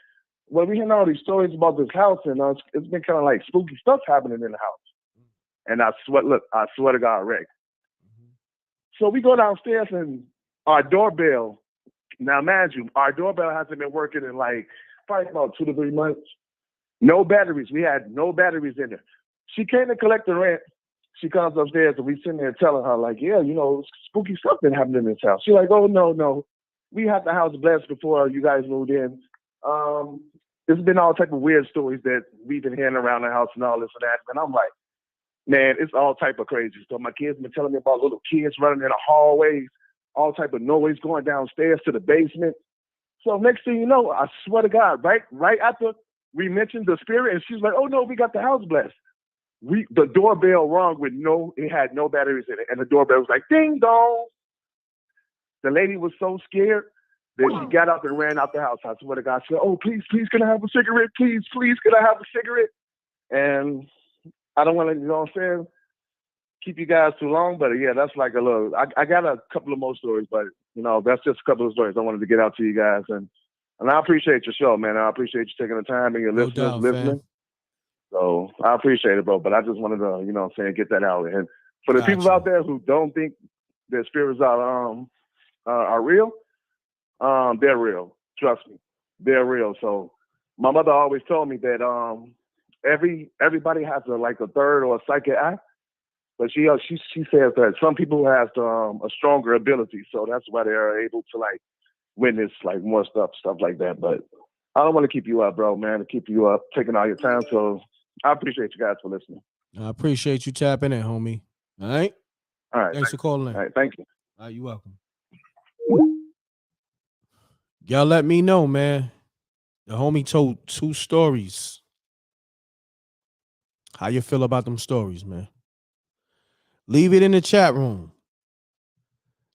well, we hearing all these stories about this house, and it's been kind of like spooky stuff happening in the house. And I swear to God, Rick. So we go downstairs and our doorbell. Now, mind you, our doorbell hasn't been working in like probably about 2 to 3 months. No batteries. We had no batteries in there. She came to collect the rent. She comes upstairs and we sitting there telling her like, yeah, you know, spooky stuff been happening in this house. She's like, oh, no. We had the house blessed before you guys moved in. There's been all type of weird stories that we've been hearing around the house and all this and that. And I'm like, man, it's all type of crazy stuff. My kids been telling me about little kids running in the hallways, all type of noise going downstairs to the basement. So next thing you know, I swear to God, right after we mentioned the spirit, and she's like, "Oh no, we got the house blessed." The doorbell rung with it had no batteries in it, and the doorbell was like, "Ding dong." The lady was so scared that she got up and ran out the house. I swear to God, she said, "Oh please, can I have a cigarette? Please, can I have a cigarette?" And I don't want to, you know what I'm saying, keep you guys too long, but yeah, that's like a little. I got a couple of more stories, but you know, that's just a couple of stories I wanted to get out to you guys, and I appreciate your show, man. I appreciate you taking the time and your listeners listening. Fam. So I appreciate it, bro. But I just wanted to, you know what I'm saying, get that out. And for the people out there who don't think that spirits are real, they're real. Trust me, they're real. So my mother always told me that everybody has a third or a psychic eye. But she says that some people have a stronger ability, so that's why they are able to like witness like more stuff like that. But I don't want to keep you up, bro, man, to keep you up, taking all your time. So I appreciate you guys for listening. I appreciate you tapping in, homie. All right. All right. Thanks for calling in. All right. Thank you. All right, you're welcome. Y'all let me know, man. The homie told 2 stories. How you feel about them stories, man? Leave it in the chat room.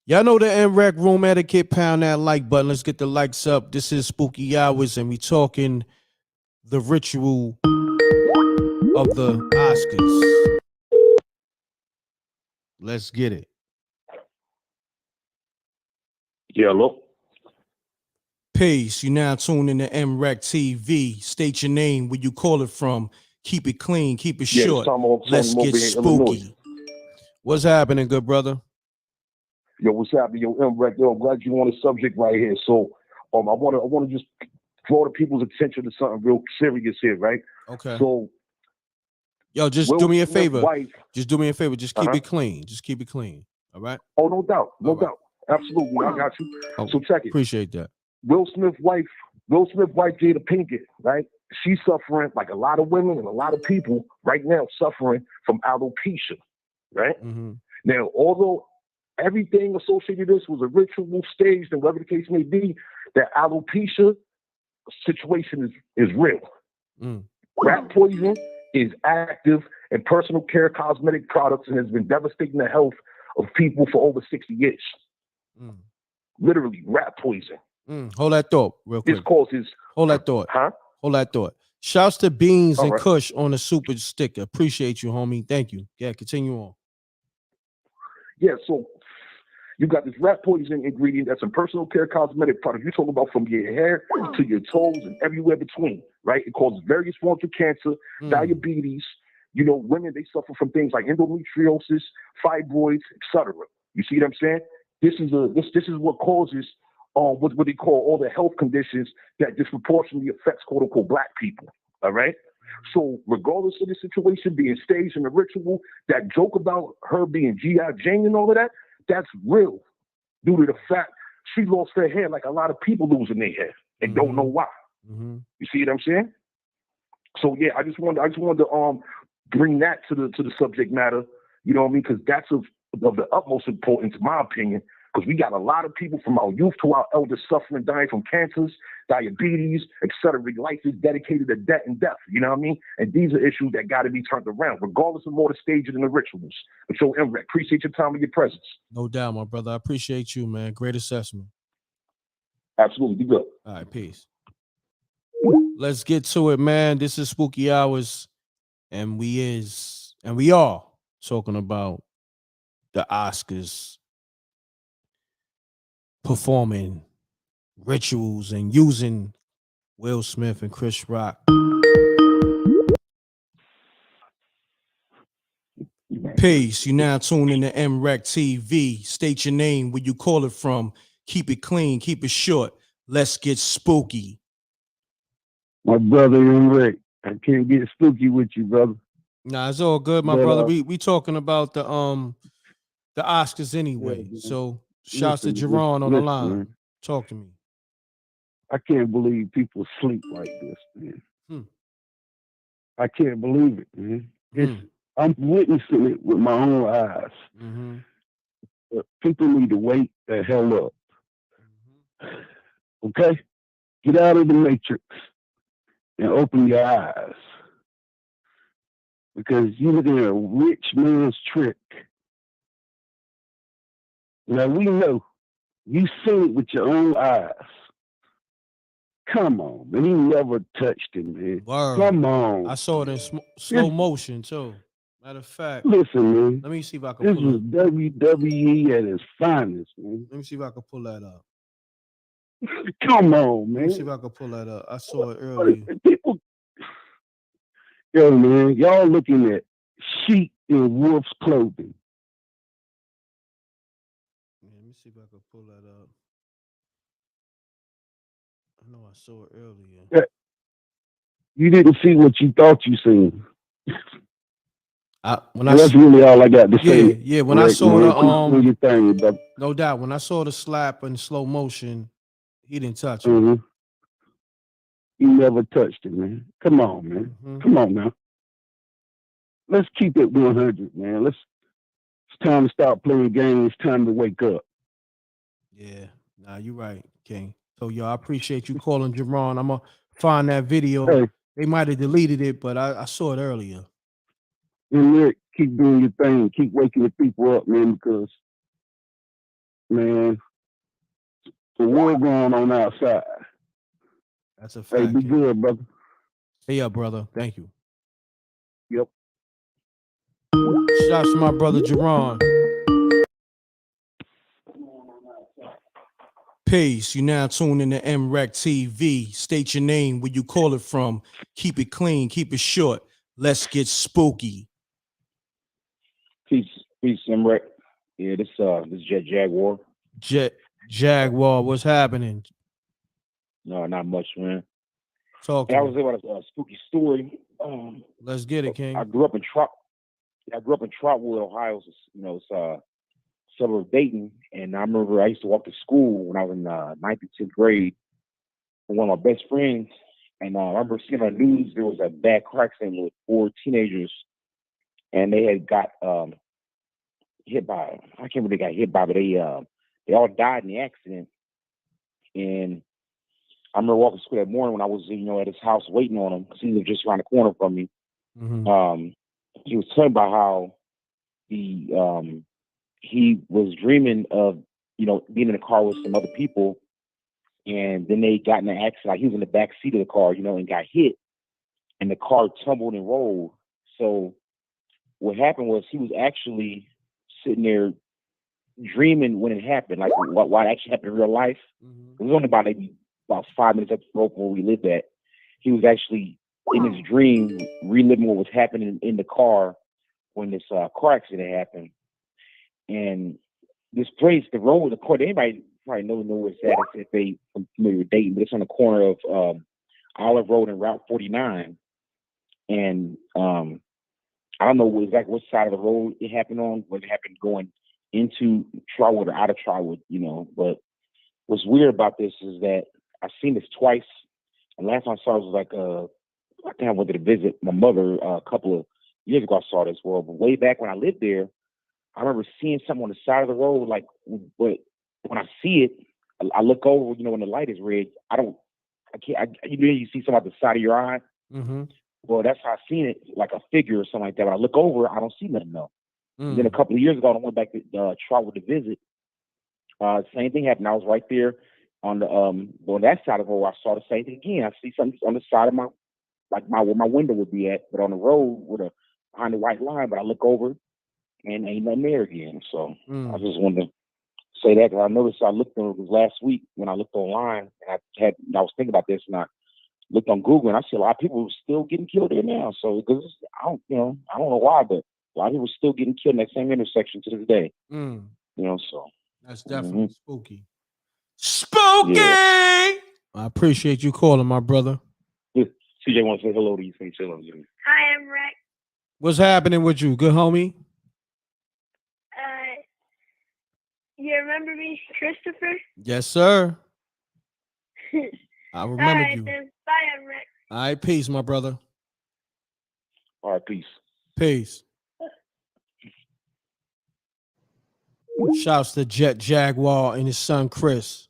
Y'all know the M.Reck room etiquette. Pound that like button. Let's get the likes up. This is Spooky Hours, and we talking the ritual of the Oscars. Let's get it. Yeah, look. Peace. You now tuned in to MRecktv. State your name, where you call it from. Keep it clean. Keep it short. Let's get spooky. What's happening, good brother? Yo, what's happening? Yo, M.Reck, yo, I'm glad you on the subject right here. So, I want to just draw the people's attention to something real serious here, right? Okay. So, yo, just do me a favor. Just do me a favor. Just keep Uh-huh. it clean. Just keep it clean. All right? Oh, no doubt. No All right. doubt. Absolutely. I got you. Oh, So check it. appreciate that. Will Smith's wife, Jada Pinkett, right? She's suffering, like a lot of women and a lot of people right now, suffering from alopecia, right? Mm-hmm. Now, although everything associated with this was a ritual, staged, and whatever the case may be, that alopecia situation is real. Rat poison is active in personal care cosmetic products and has been devastating the health of people for over 60 years. Literally, rat poison. Hold that thought real quick. This causes... Hold that thought. Huh? Hold that thought. Shouts to Beans All and right. Kush on the super sticker. Appreciate you, homie. Thank you. Yeah, continue on. Yeah, so you got this rat poison ingredient that's a personal care cosmetic product. You're talking about from your hair to your toes and everywhere between, right? It causes various forms of cancer, diabetes. You know, women, they suffer from things like endometriosis, fibroids, etc. You see what I'm saying? This is what causes what they call all the health conditions that disproportionately affects quote unquote black people. All right. So regardless of the situation being staged in the ritual, that joke about her being G.I. Jane and all of that, that's real due to the fact she lost her hair like a lot of people losing their hair and don't know why. You see what I'm saying? So yeah, I just wanted to bring that to the subject matter. You know what I mean? Because that's of the utmost importance, in my opinion. Because we got a lot of people from our youth to our elders suffering, dying from cancers, diabetes, etc. Life is dedicated to debt and death. You know what I mean? And these are issues that got to be turned around, regardless of all the stages and the rituals. But so, M.Reck, appreciate your time and your presence. No doubt, my brother. I appreciate you, man. Great assessment. Absolutely. Be good. All right, peace. Let's get to it, man. This is Spooky Hours, and we are talking about the Oscars performing rituals and using Will Smith and Chris Rock. Peace. You now tune in to MRecktv. State your name, where you call it from. Keep it clean, keep it short. Let's get spooky. My brother M.Reck, I can't get spooky with you, brother. Nah, it's all good, my brother. We talking about the Oscars anyway. Yeah, so shouts to Jerron on the line. Man. Talk to me. I can't believe people sleep like this, man. I can't believe it, man. I'm witnessing it with my own eyes. But people need to wake the hell up. Okay? Get out of the matrix and open your eyes. Because you're looking at a rich man's trick. Now we know you seen it with your own eyes. Come on, man. He never touched him, man. Word. Come on. I saw it in slow motion, too. Matter of fact, listen, man. Let me see if I can pull it. This was WWE at its finest, man. Let me see if I can pull that up. Come on, man. Let me see if I can pull that up. I saw it earlier. People, yo, man, y'all looking at sheep in wolf's clothing. Let me see if I can pull that up. I know I saw it earlier. You didn't see what you thought you seen. That's really all I got to say. Yeah. When I saw your thing, no doubt. When I saw the slap in slow motion, he didn't touch him. He never touched it, man. Come on, man. Come on now. Let's keep it 100, man. It's time to stop playing games. It's time to wake up. Yeah. Nah, you're right, King. So, yo, I appreciate you calling Jerron. I'm going to find that video. Hey. They might have deleted it, but I saw it earlier. And Rick, keep doing your thing. Keep waking the people up, man, because, man, the war going on outside. That's a fact. Hey, be good, brother. Hey, up, brother. Thank you. Yep. Shouts to my brother, Jerron. Peace. You now tune in to MRecktv. State your name, where you call it from. Keep it clean, keep it short. Let's get spooky. Peace, M.Reck. Yeah, this Jet Jaguar. Jaguar, what's happening? No, not much, man. Talk. I was about a spooky story. Let's get it, King. I grew up in Trotwood, Ohio. It's a suburb of Dayton, and I remember I used to walk to school when I was in 9th and 10th grade with one of my best friends. And I remember seeing on the news there was a bad car accident with 4 teenagers, and they had got hit by. I can't remember they got hit by, but they all died in the accident. And I remember walking to school that morning when I was, at his house waiting on him because he lived just around the corner from me. Mm-hmm. He was telling about how he was dreaming of, being in a car with some other people, and then they got in an accident. Like he was in the back seat of the car, and got hit, and the car tumbled and rolled. So what happened was he was actually sitting there dreaming when it happened, like what actually happened in real life. Mm-hmm. It was only about 5 minutes up the road from where we lived at. He was actually in his dream reliving what was happening in the car when this car accident happened. And this place, the road, the court, anybody probably know where it's at if they familiar with Dayton, but it's on the corner of Olive Road and Route 49. And I don't know exactly what side of the road it happened on, whether it happened going into Trotwood or out of Trotwood, But what's weird about this is that I've seen this twice. And last time I saw it was like, I think I went to visit my mother a couple of years ago. I saw this world, but way back when I lived there, I remember seeing something on the side of the road. But when I see it, I look over. When the light is red, you see something at the side of your eye. Mm-hmm. Well, that's how I seen it, like a figure or something like that. When I look over, I don't see nothing though. Mm. Then a couple of years ago, I went back to Trotwood to visit. Same thing happened. I was right there on the on that side of the road. I saw the same thing again. I see something on the side of where my window would be at, but on the road behind the white line. But I look over and ain't nothing there again. So I just wanted to say that because I noticed I looked on it last week when I looked online, and I was thinking about this, and I looked on Google, and I see a lot of people still getting killed there now. So because I don't know why, but a lot of people still getting killed in that same intersection to this day. So that's definitely spooky. Spooky. Yeah. I appreciate you calling, my brother. CJ wants to say hello to you. Say hello to you. Hi, M.Reck. What's happening with you, good homie? You remember me, Christopher? Yes, sir. I remember you. Then. Bye, M.Reck. All right, peace, my brother. All right, peace. Peace. Shouts to Jet Jaguar and his son Chris.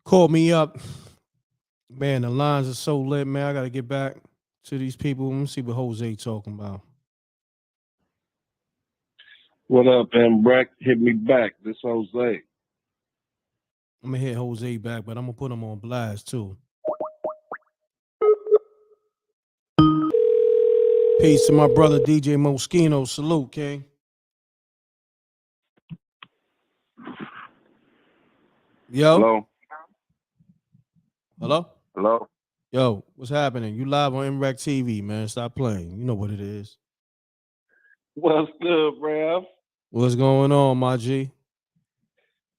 Called me up. Man, the lines are so lit, man. I got to get back to these people. Let me see what Jose talking about. What up, M.Reck? Hit me back. This Jose. I'm going to hit Jose back, but I'm going to put him on blast, too. Peace to my brother, DJ Moschino. Salute, King. Yo. Hello. Hello? Hello. Yo, what's happening? You live on MRecktv, man. Stop playing. You know what it is. What's good, Rev? What's going on, my G?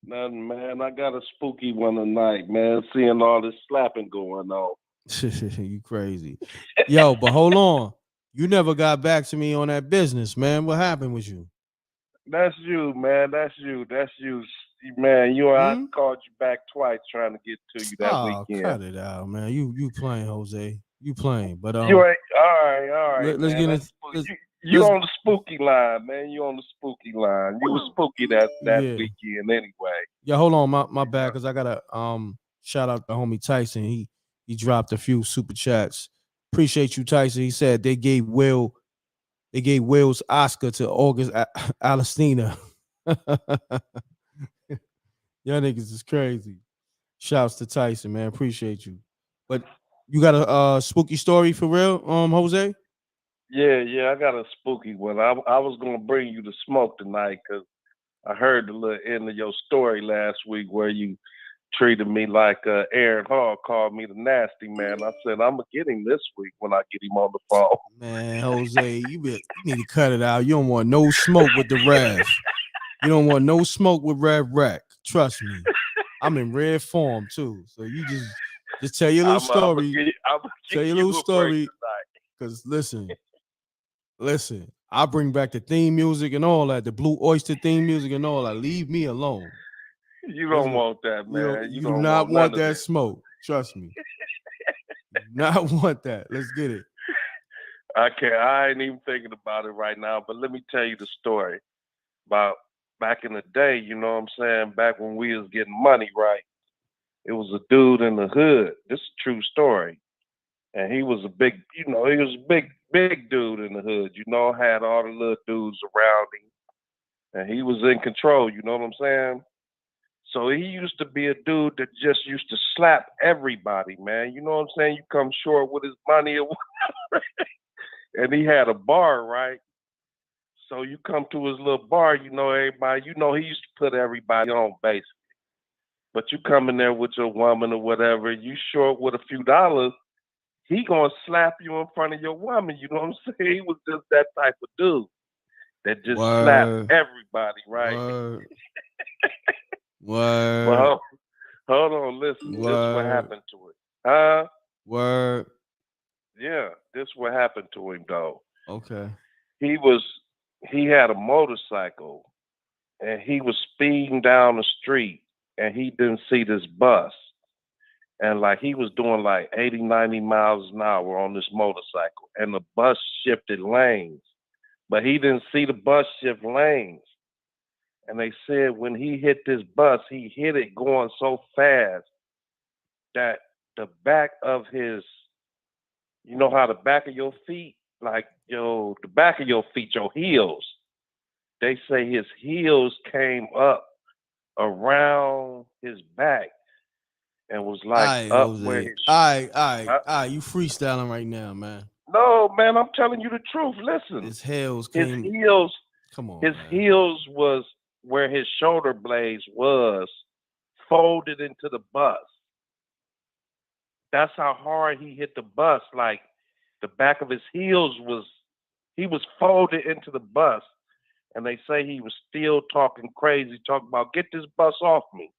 Nothing, man. I got a spooky one tonight, man. Seeing all this slapping going on. You crazy. Yo, but hold on. You never got back to me on that business, man. What happened with you? That's you, man. That's you. Man, I called you back twice trying to get to you that weekend. Cut it out, man. You playing, Jose. You playing. But you ain't all right. Let's man. get into you on the spooky line, man. You on the spooky line. You was spooky that weekend anyway. Yeah, hold on, my bad, because I gotta shout out the homie Tyson. He dropped a few super chats. Appreciate you, Tyson. He said they gave Will's Oscar to August Alstina. Y'all niggas is crazy. Shouts to Tyson, man. Appreciate you. But you got a spooky story for real, Jose? Yeah, I got a spooky one. I was gonna bring you the smoke tonight because I heard the little end of your story last week where you treated me like Aaron Hall called me the nasty man. I said I'm gonna get him this week when I get him on the phone. Man, Jose, you need to cut it out. You don't want no smoke with the Rev. You don't want no smoke with M.Reck. Trust me. I'm in red form too. So you just tell your little story. Tell your little story. Because listen, I'll bring back the theme music and all that, the Blue Oyster theme music and all that. Leave me alone. You don't want that, man. You do not want that smoke. Trust me. You do not want that. Let's get it. I ain't even thinking about it right now, but let me tell you the story about back in the day, you know what I'm saying? Back when we was getting money, right? It was a dude in the hood. This is a true story. And he was a big, he was a big dude in the hood, had all the little dudes around him. And he was in control, you know what I'm saying? So he used to be a dude that just used to slap everybody, man. You know what I'm saying? You come short with his money or whatever. And he had a bar, right? So you come to his little bar, everybody, he used to put everybody on basically. But you come in there with your woman or whatever, you short with a few dollars, he gonna slap you in front of your woman, you know what I'm saying? He was just that type of dude that just slapped everybody, right? Well, hold on, listen. This what happened to him. Huh? Word. Yeah, this what happened to him though. Okay. He had a motorcycle and he was speeding down the street and he didn't see this bus. And like he was doing like 80, 90 miles an hour on this motorcycle and the bus shifted lanes. But he didn't see the bus shift lanes. And they said when he hit this bus, he hit it going so fast that the back of his, you know how the back of your feet, like the back of your feet, your heels, they say his heels came up around his back and was like up Jose. where his... You freestyling right now, man. No, man, I'm telling you the truth. Listen. His heels Come on, his heels was where his shoulder blades was folded into the bus. That's how hard he hit the bus. Like the back of his heels he was folded into the bus. And they say he was still talking crazy, talking about, get this bus off me.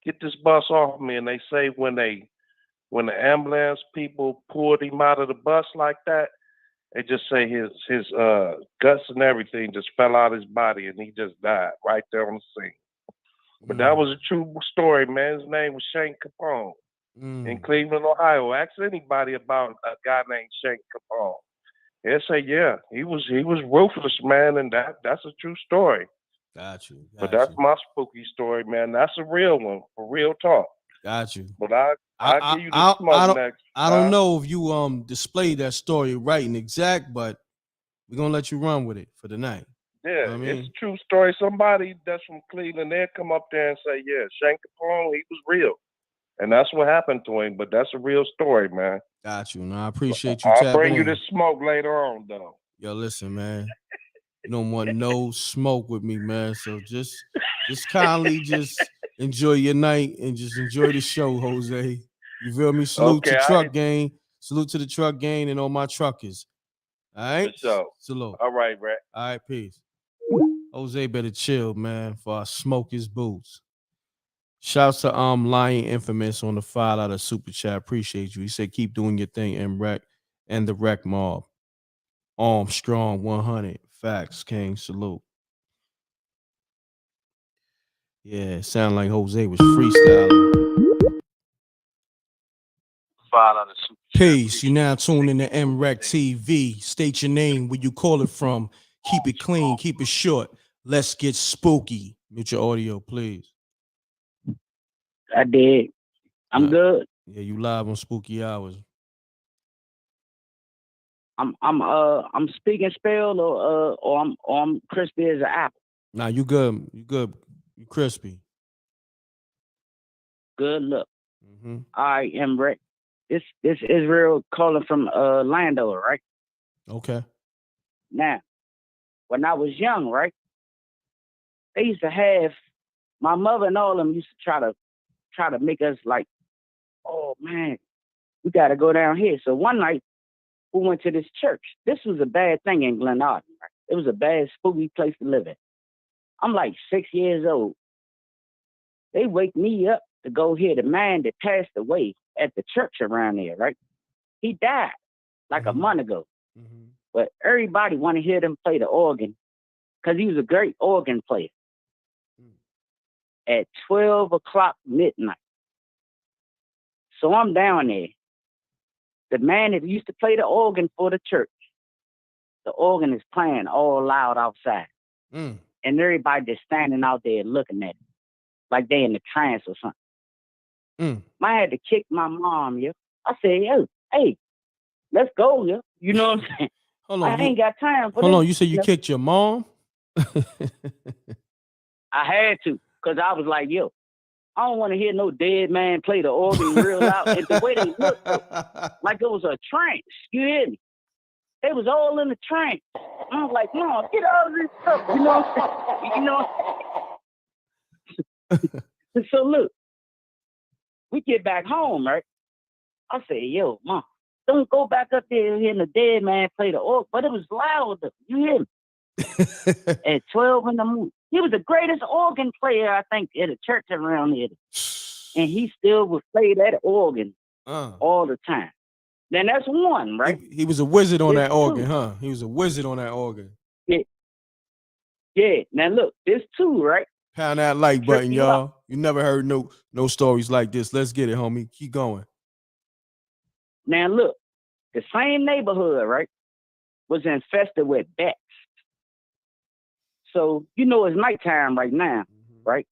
Get this bus off me. And they say when the ambulance people pulled him out of the bus like that, they just say his guts and everything just fell out of his body and he just died right there on the scene. But that was a true story, man. His name was Shane Capone in Cleveland, Ohio. Ask anybody about a guy named Shane Capone. They'll say, yeah, he was ruthless, man, and that's a true story. Got you. But that's my spooky story, man. That's a real one, for real talk. Got you. But I'll give you the smoke next. I don't know if you displayed that story right and exact, but we're gonna let you run with it for the night. Yeah, you know it's a true story. Somebody that's from Cleveland, they'll come up there and say, yeah, Shane Capone, he was real. And that's what happened to him, but that's a real story, man. Got you. No, I appreciate you. I'll bring you this smoke later on, though. Yo, listen, man. You don't want no smoke with me, man. So just kindly just enjoy your night and just enjoy the show, Jose. You feel me? Salute to Truck Gang. Salute to the Truck Gang and all my truckers. All right? Salute. All right, Brett. All right, peace. Jose better chill, man, for I smoke his boots. Shouts to Lion Infamous on the $5 super chat. Appreciate you. He said, keep doing your thing, M.Reck and the Wreck Mob. Strong 100. Facts, King. Salute. Yeah, it sounded like Jose was freestyling. Peace. You now tune in to MRecktv. State your name, where you call it from. Keep it clean. Keep it short. Let's get spooky. Mute your audio, please. I did. I'm good. Yeah, you live on Spooky Hours. I'm speaking spell or I'm crispy as an apple. Nah, you good. You good. You crispy. Good look. I am Rick. This Israel calling from Lando, right? Okay. Now, when I was young, right? They used to have my mother and all of them used to try to make us like, oh man, we got to go down here. So one night we went to this church. This was a bad thing in Glen Arden. Right? It was a bad, spooky place to live in. I'm like 6 years old. They wake me up to go hear the man that passed away at the church around there, right? He died like a month ago. But everybody want to hear them play the organ because he was a great organ player. At 12 o'clock midnight. So I'm down there. The man that used to play the organ for the church the organ is playing all loud outside. Mm. And everybody just standing out there looking at it, like they in the trance or something. Mm. I had to kick my mom, yeah. I said, yo, hey, let's go, yeah. You know what I'm saying? Hold on, I ain't got time for hold this. on, you said you kicked your mom? I had to, because I was like, yo, I don't want to hear no dead man play the organ real loud. And the way they looked, like it was a trance. You hear me? They was all in the trance. I was like, no, get out of this stuff. You know what I'm saying? You know? So look, we get back home, right? I said, yo, mom, don't go back up there and hear the dead man play the organ. But it was loud. You hear me? At 12 in the morning. He was the greatest organ player, I think, at a church around here. And he still would play that organ all the time. Then that's one, right? He was a wizard on that organ, two. huh? He was a wizard on that organ. Yeah. Yeah. Now look, this two, right? Pound that like button, y'all. You never heard no stories like this. Let's get it, homie. Keep going. Now look, the same neighborhood, right, was infested with bats. So, you know, it's nighttime right now, right?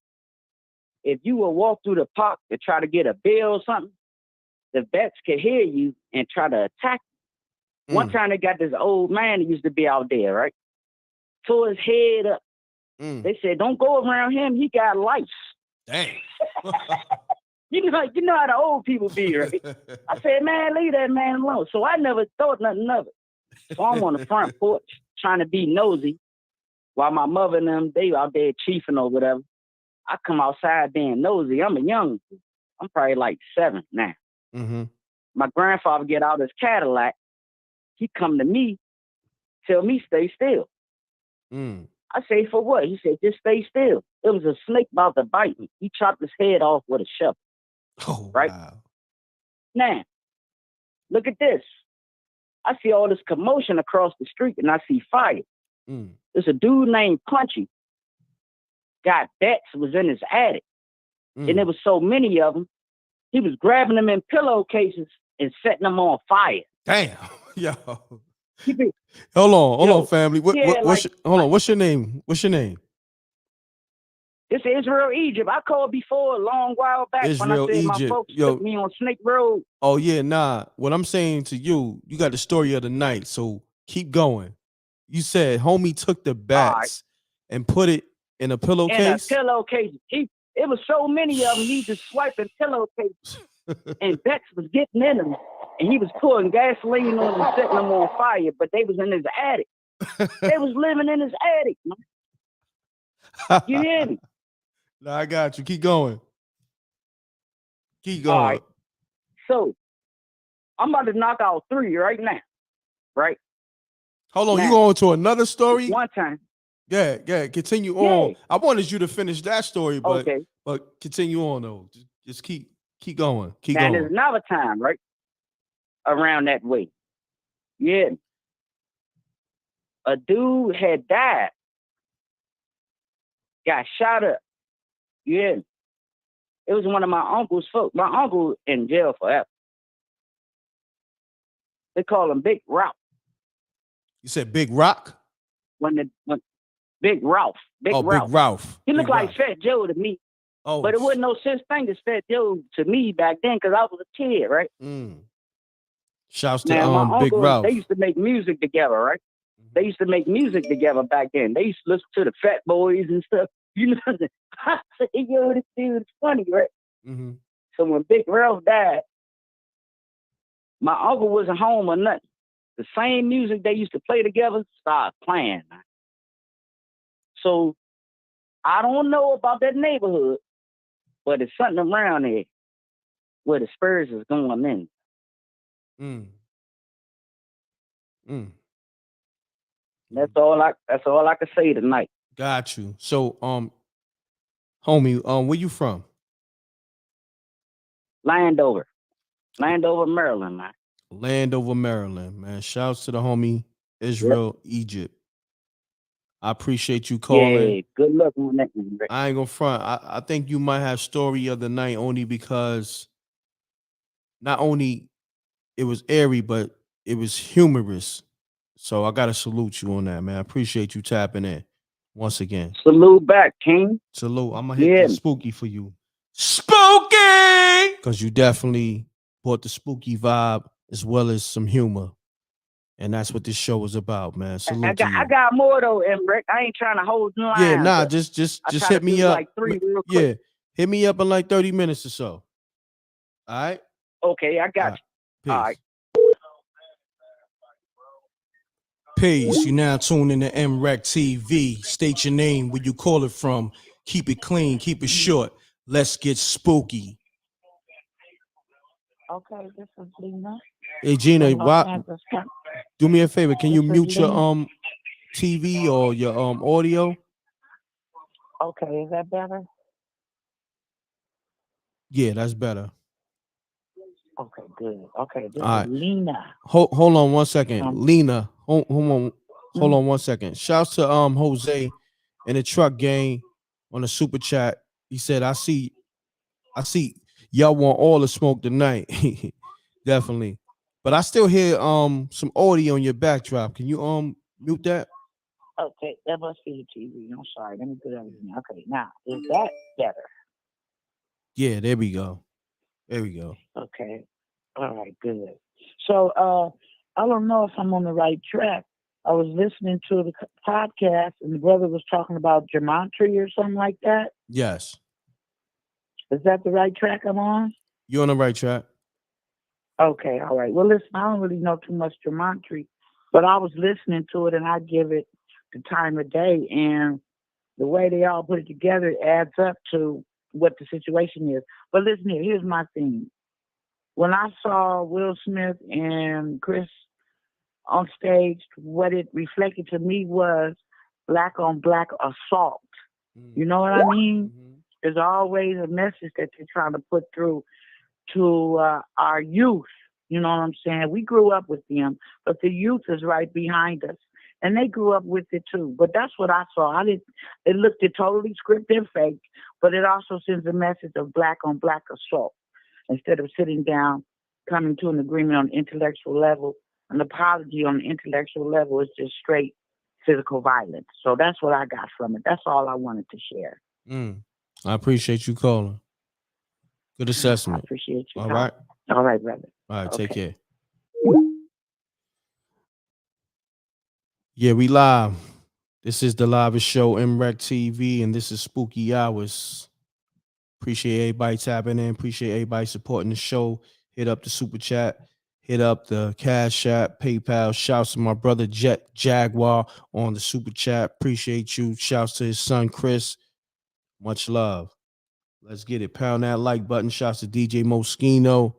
If you will walk through the park to try to get a bill or something, the bats could hear you and try to attack you. One time they got this old man that used to be out there, right? Tore his head up. They said, don't go around him. He got lice. Dang. You know how the old people be, right? I said, man, leave that man alone. So I never thought nothing of it. So I'm on the front porch trying to be nosy while my mother and them, they out there chiefing or whatever. I come outside being nosy. I'm probably like 7 now. Mm-hmm. My grandfather get out his Cadillac. He come to me, tell me stay still. I say, for what? He said, just stay still. It was a snake about to bite me. He chopped his head off with a shovel. Oh, right? Wow. Now, look at this. I see all this commotion across the street and I see fire. There's a dude named Punchy. Got bats, was in his attic. And there was so many of them, he was grabbing them in pillowcases and setting them on fire. Damn. Yo. Hold on, family. What's your name? What's your name? It's Israel, Egypt. I called before a long while back Israel, when I said Egypt. my folks Yo. took me on Snake Road. Oh, yeah, nah. What I'm saying to you, you got the story of the night, so keep going. You said homie took the bats and put it in a pillowcase? In a pillowcase. It was so many of them, he just swiping pillowcases. And bats was getting in them. And he was pouring gasoline on them and setting them on fire, but they was in his attic. They was living in his attic, man. You hear me? No, I got you. Keep going. Keep going. All right. So, I'm about to knock out 3 right now. Right? Hold on. Now, you going to another story? One time. Yeah. Continue on. I wanted you to finish that story, but continue on though. Just keep going. Keep now, going. There's another time, right? Around that way. Yeah. A dude had died. Got shot up. Yeah. It was one of my uncle's folks. My uncle in jail forever. They call him Big Ralph. You said Big Rock? When Big Ralph. Big Ralph. He looked like Fat Joe to me. Oh, but it wasn't no such thing as Fat Joe to me back then because I was a kid, right? Shouts to my Big uncle, Ralph. They used to make music together, right? They used to make music together back then. They used to listen to the Fat Boys and stuff. You know, I said, yo, this dude is funny, right? So when Big Ralph died, my uncle wasn't home or nothing. The same music they used to play together started playing. So I don't know about that neighborhood, but it's something around there where the spirits is going in. That's all I can say tonight. Got you. So homie, where you from? Landover, Maryland, man. Landover, Maryland, man. Shouts to the homie Israel, Egypt. I appreciate you calling. Yeah, good luck on that one, Rick. I ain't gonna front. I think you might have story of the night only because not only it was airy, but it was humorous. So I gotta salute you on that, man. I appreciate you tapping in once again. Salute back, King. Salute. I'm gonna hit the spooky for you. Spooky! Because you definitely brought the spooky vibe as well as some humor. And that's what this show is about, man. Salute to you. I got more though, M.Reck. I ain't trying to hold the line. Yeah, nah, just hit me up. Like 3 real quick. Yeah, hit me up in like 30 minutes or so. All right? Okay, I got you. All right. Peace. You now tune in to MRecktv. State your name, where you call it from. Keep it clean, keep it short. Let's get spooky. Okay, this is Lena. Hey Gina, do me a favor. Can you mute your TV or your audio? Okay, is that better? Yeah, that's better. Okay, good. Okay, this All is right. Lena. Hold on 1 second. Lena, hold on 1 second. Shouts to Jose and the truck gang on the super chat. He said, I see y'all want all the smoke tonight. Definitely. But I still hear some audio on your backdrop. Can you mute that? Okay, that must be the TV. I'm sorry. Let me put that in. Okay, now is that better? Yeah, there we go. There we go. Okay. All right, good. So I don't know if I'm on the right track. I was listening to the podcast and the brother was talking about gematria or something like that. Yes. Is that the right track I'm on? You're on the right track. Okay, all right. Well, listen, I don't really know too much gematria, but I was listening to it and I give it the time of day, and the way they all put it together adds up to what the situation is. But listen here, here's my thing. When I saw Will Smith and Chris on stage, what it reflected to me was black on black assault. You know what I mean? There's always a message that they're trying to put through to our youth. You know what I'm saying? We grew up with them, but the youth is right behind us. And they grew up with it too. But that's what I saw. It looked totally scripted and fake, but it also sends a message of black on black assault. Instead of sitting down, coming to an agreement on intellectual level, an apology on the intellectual level is just straight physical violence. So that's what I got from it. That's all I wanted to share. I appreciate you calling. Good assessment. I appreciate you. All right. All right, brother. All right, Okay. take care. Yeah, we live. This is the livest show, MRecktv, and this is Spooky Hours. Appreciate everybody tapping in. Appreciate everybody supporting the show. Hit up the super chat. Hit up the Cash App, PayPal. Shouts to my brother Jet Jaguar on the super chat. Appreciate you. Shouts to his son Chris. Much love. Let's get it. Pound that like button. Shouts to DJ Moschino.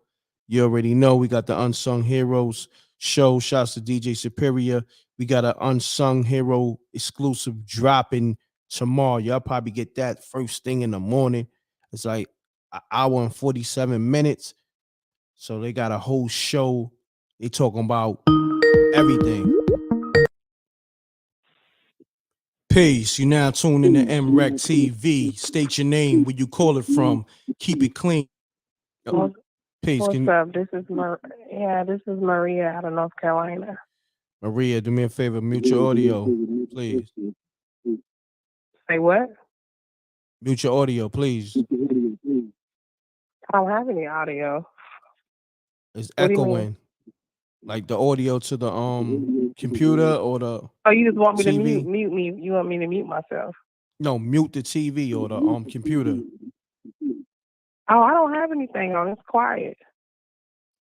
You already know we got the Unsung Heroes show. Shouts to DJ Superior. We got an Unsung Hero exclusive dropping tomorrow. Y'all probably get that first thing in the morning. It's like an hour and 47 minutes. So they got a whole show. They talking about everything. Peace. You now tuned in to MRecktv. State your name, where you call it from. Keep it clean. Peace. What's up? This is Maria out of North Carolina. Maria, do me a favor, mute your audio, please. Say what? Mute your audio, please. I don't have any audio. It's What do you echoing. Like the audio to the computer or the Oh, you just want me TV? to mute me? You want me to mute myself? No, mute the TV or the computer. Oh, I don't have anything on. It's quiet.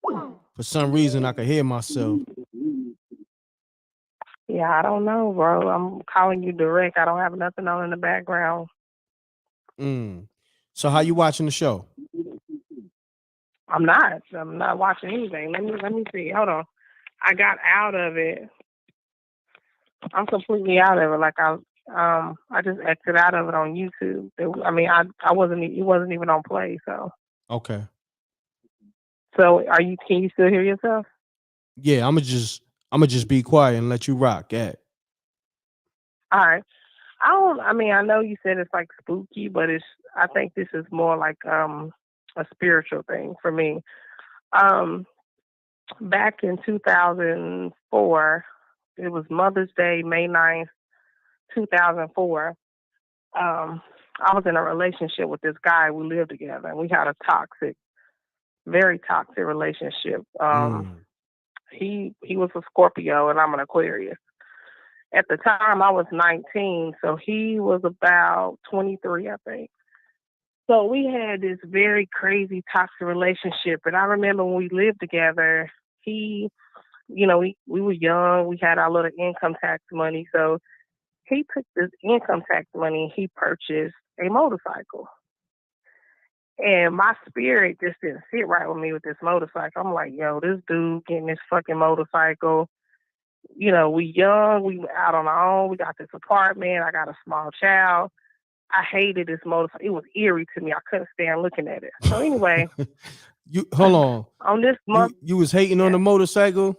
For some reason, I could hear myself. Yeah, I don't know, bro. I'm calling you direct. I don't have nothing on in the background. So how you watching the show? I'm not watching anything. Let me see. Hold on. I got out of it. I'm completely out of it. Like I just exited out of it on YouTube. I wasn't. It wasn't even on play. So. Okay. So can you still hear yourself? Yeah, I'ma just be quiet and let you rock. Yeah. All right. I know you said it's like spooky, but I think this is more like a spiritual thing for me. Back in 2004, It was Mother's Day, May 9th, 2004. I was in a relationship with this guy. We lived together, and we had a very toxic relationship. He was a Scorpio, and I'm an Aquarius. At the time, I was 19, so he was about 23, I think. So we had this very crazy toxic relationship. And I remember when we lived together, we were young. We had our little income tax money. So he took this income tax money and he purchased a motorcycle. And my spirit just didn't sit right with me with this motorcycle. I'm like, yo, this dude getting this fucking motorcycle. We young, we out on our own. We got this apartment. I got a small child. I hated this motorcycle. It was eerie to me. I couldn't stand looking at it. So anyway, hold on. On this month, you was hating on the motorcycle.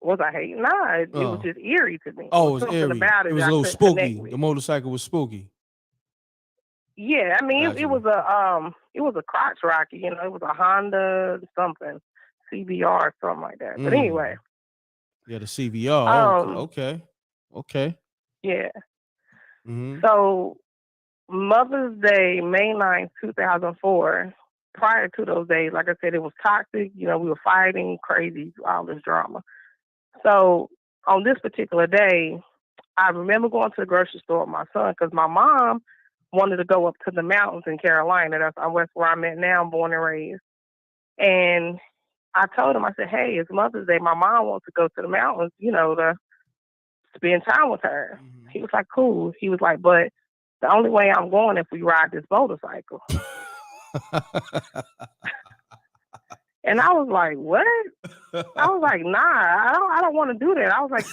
Was I hating? Nah, it was just eerie to me. Oh, it was something eerie. about It was a little spooky. The motorcycle was spooky. Yeah, I mean, it was a crotch rocket. It was a Honda something, CBR or something like that. But anyway. Yeah, the CBR. Okay. Yeah. Mm-hmm. So Mother's Day, May 9th, 2004, prior to those days, like I said, it was toxic. We were fighting, crazy, all this drama. So on this particular day, I remember going to the grocery store with my son because my mom wanted to go up to the mountains in Carolina. That's where I'm at now, born and raised. And I told him, I said, hey, it's Mother's Day. My mom wants to go to the mountains, to spend time with her. Mm-hmm. He was like, cool. He was like, but the only way I'm going if we ride this motorcycle. And I was like, what? I was like, nah, I don't want to do that. I was like,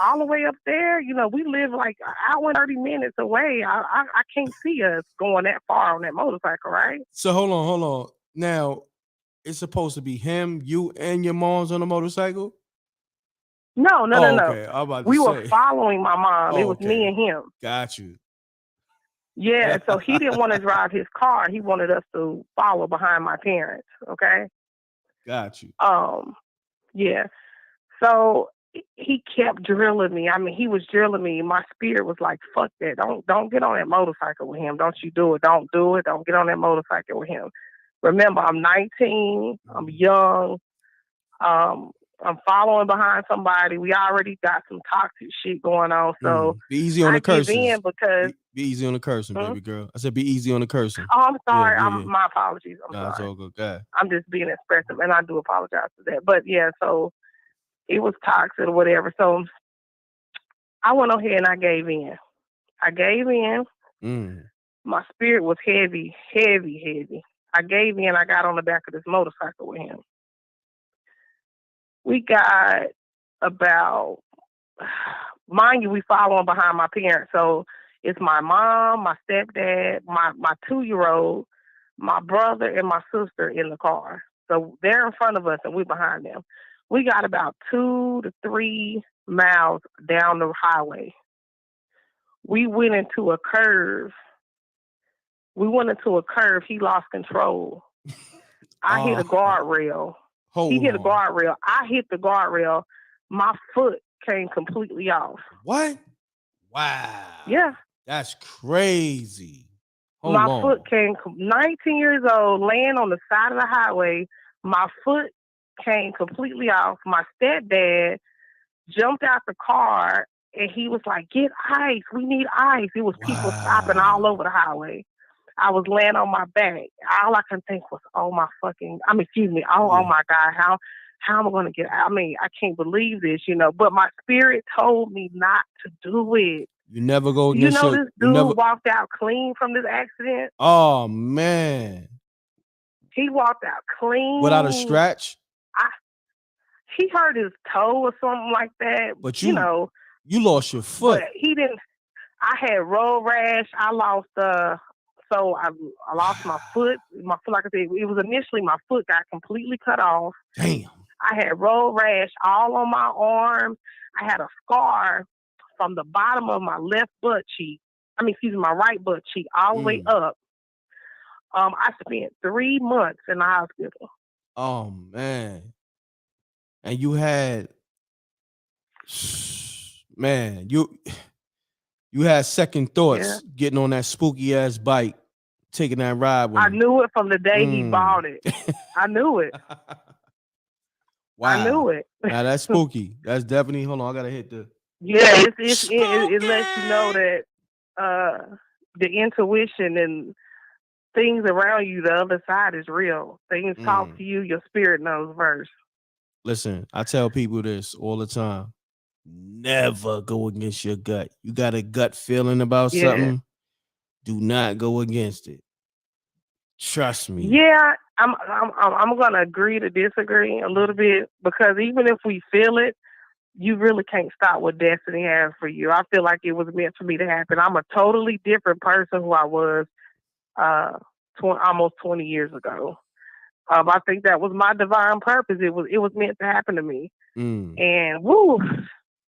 all the way up there, we live like an hour and 30 minutes away. I can't see us going that far on that motorcycle, right? So hold on. Now, it's supposed to be him, you, and your mom's on the motorcycle? No. Okay. I'm about to we were following my mom. It was me and him. Got you. Yeah, so he didn't want to drive his car. He wanted us to follow behind my parents, okay? Got you. Yeah. So he kept drilling me. I mean, he was drilling me. My spirit was like, fuck that. Don't get on that motorcycle with him. Don't you do it. Don't do it. Don't get on that motorcycle with him. Remember, I'm 19. I'm young. I'm following behind somebody. We already got some toxic shit going on. So be easy on the cursing. Be easy on the cursing, baby girl. I said be easy on the cursing. Oh, I'm sorry. My apologies. I'm sorry. It's all good. Go ahead. I'm just being expressive, and I do apologize for that. But yeah, so it was toxic or whatever. So I went ahead and I gave in. My spirit was heavy. I gave in. I got on the back of this motorcycle with him. We got about, mind you, we following behind my parents. So it's my mom, my stepdad, my 2-year-old, my brother, and my sister in the car. So they're in front of us and we're behind them. We got about 2 to 3 miles down the highway. We went into a curve. He lost control. I hit a guardrail. He hit a guardrail. I hit the guardrail. My foot came completely off. What? Wow. Yeah. That's crazy. My foot came, 19 years old, laying on the side of the highway. My foot came completely off. My stepdad jumped out the car and he was like, get ice. We need ice. It was people stopping all over the highway. I was laying on my back. All I can think was, oh my God, how am I going to get out? I mean, I can't believe this, but my spirit told me not to do it. You never go. This dude walked out clean from this accident. Oh man. He walked out clean. Without a scratch? He hurt his toe or something like that. But you lost your foot. But he didn't. I had road rash. I lost I lost my foot. My foot, like I said, it was initially my foot got completely cut off. Damn. I had road rash all on my arms. I had a scar from the bottom of my my right butt cheek, all the way up. I spent 3 months in the hospital. Oh man. And you had Man, you had second thoughts Yeah. getting on that spooky ass bike, taking that ride with I him. knew it from the day he bought it. I knew it. Wow. I knew it. Now that's spooky. That's definitely. Hold on, I gotta hit the. Yeah, it lets you know that the intuition and things around you, the other side is real. Things talk to you, your spirit knows first. Listen, I tell people this all the time. Never go against your gut. You got a gut feeling about something. Do not go against it. Trust me. Yeah, I'm gonna agree to disagree a little bit, because even if we feel it, you really can't stop what destiny has for you. I feel like it was meant for me to happen. I'm a totally different person who I was almost 20 years ago. I think that was my divine purpose. It was meant to happen to me. And woo,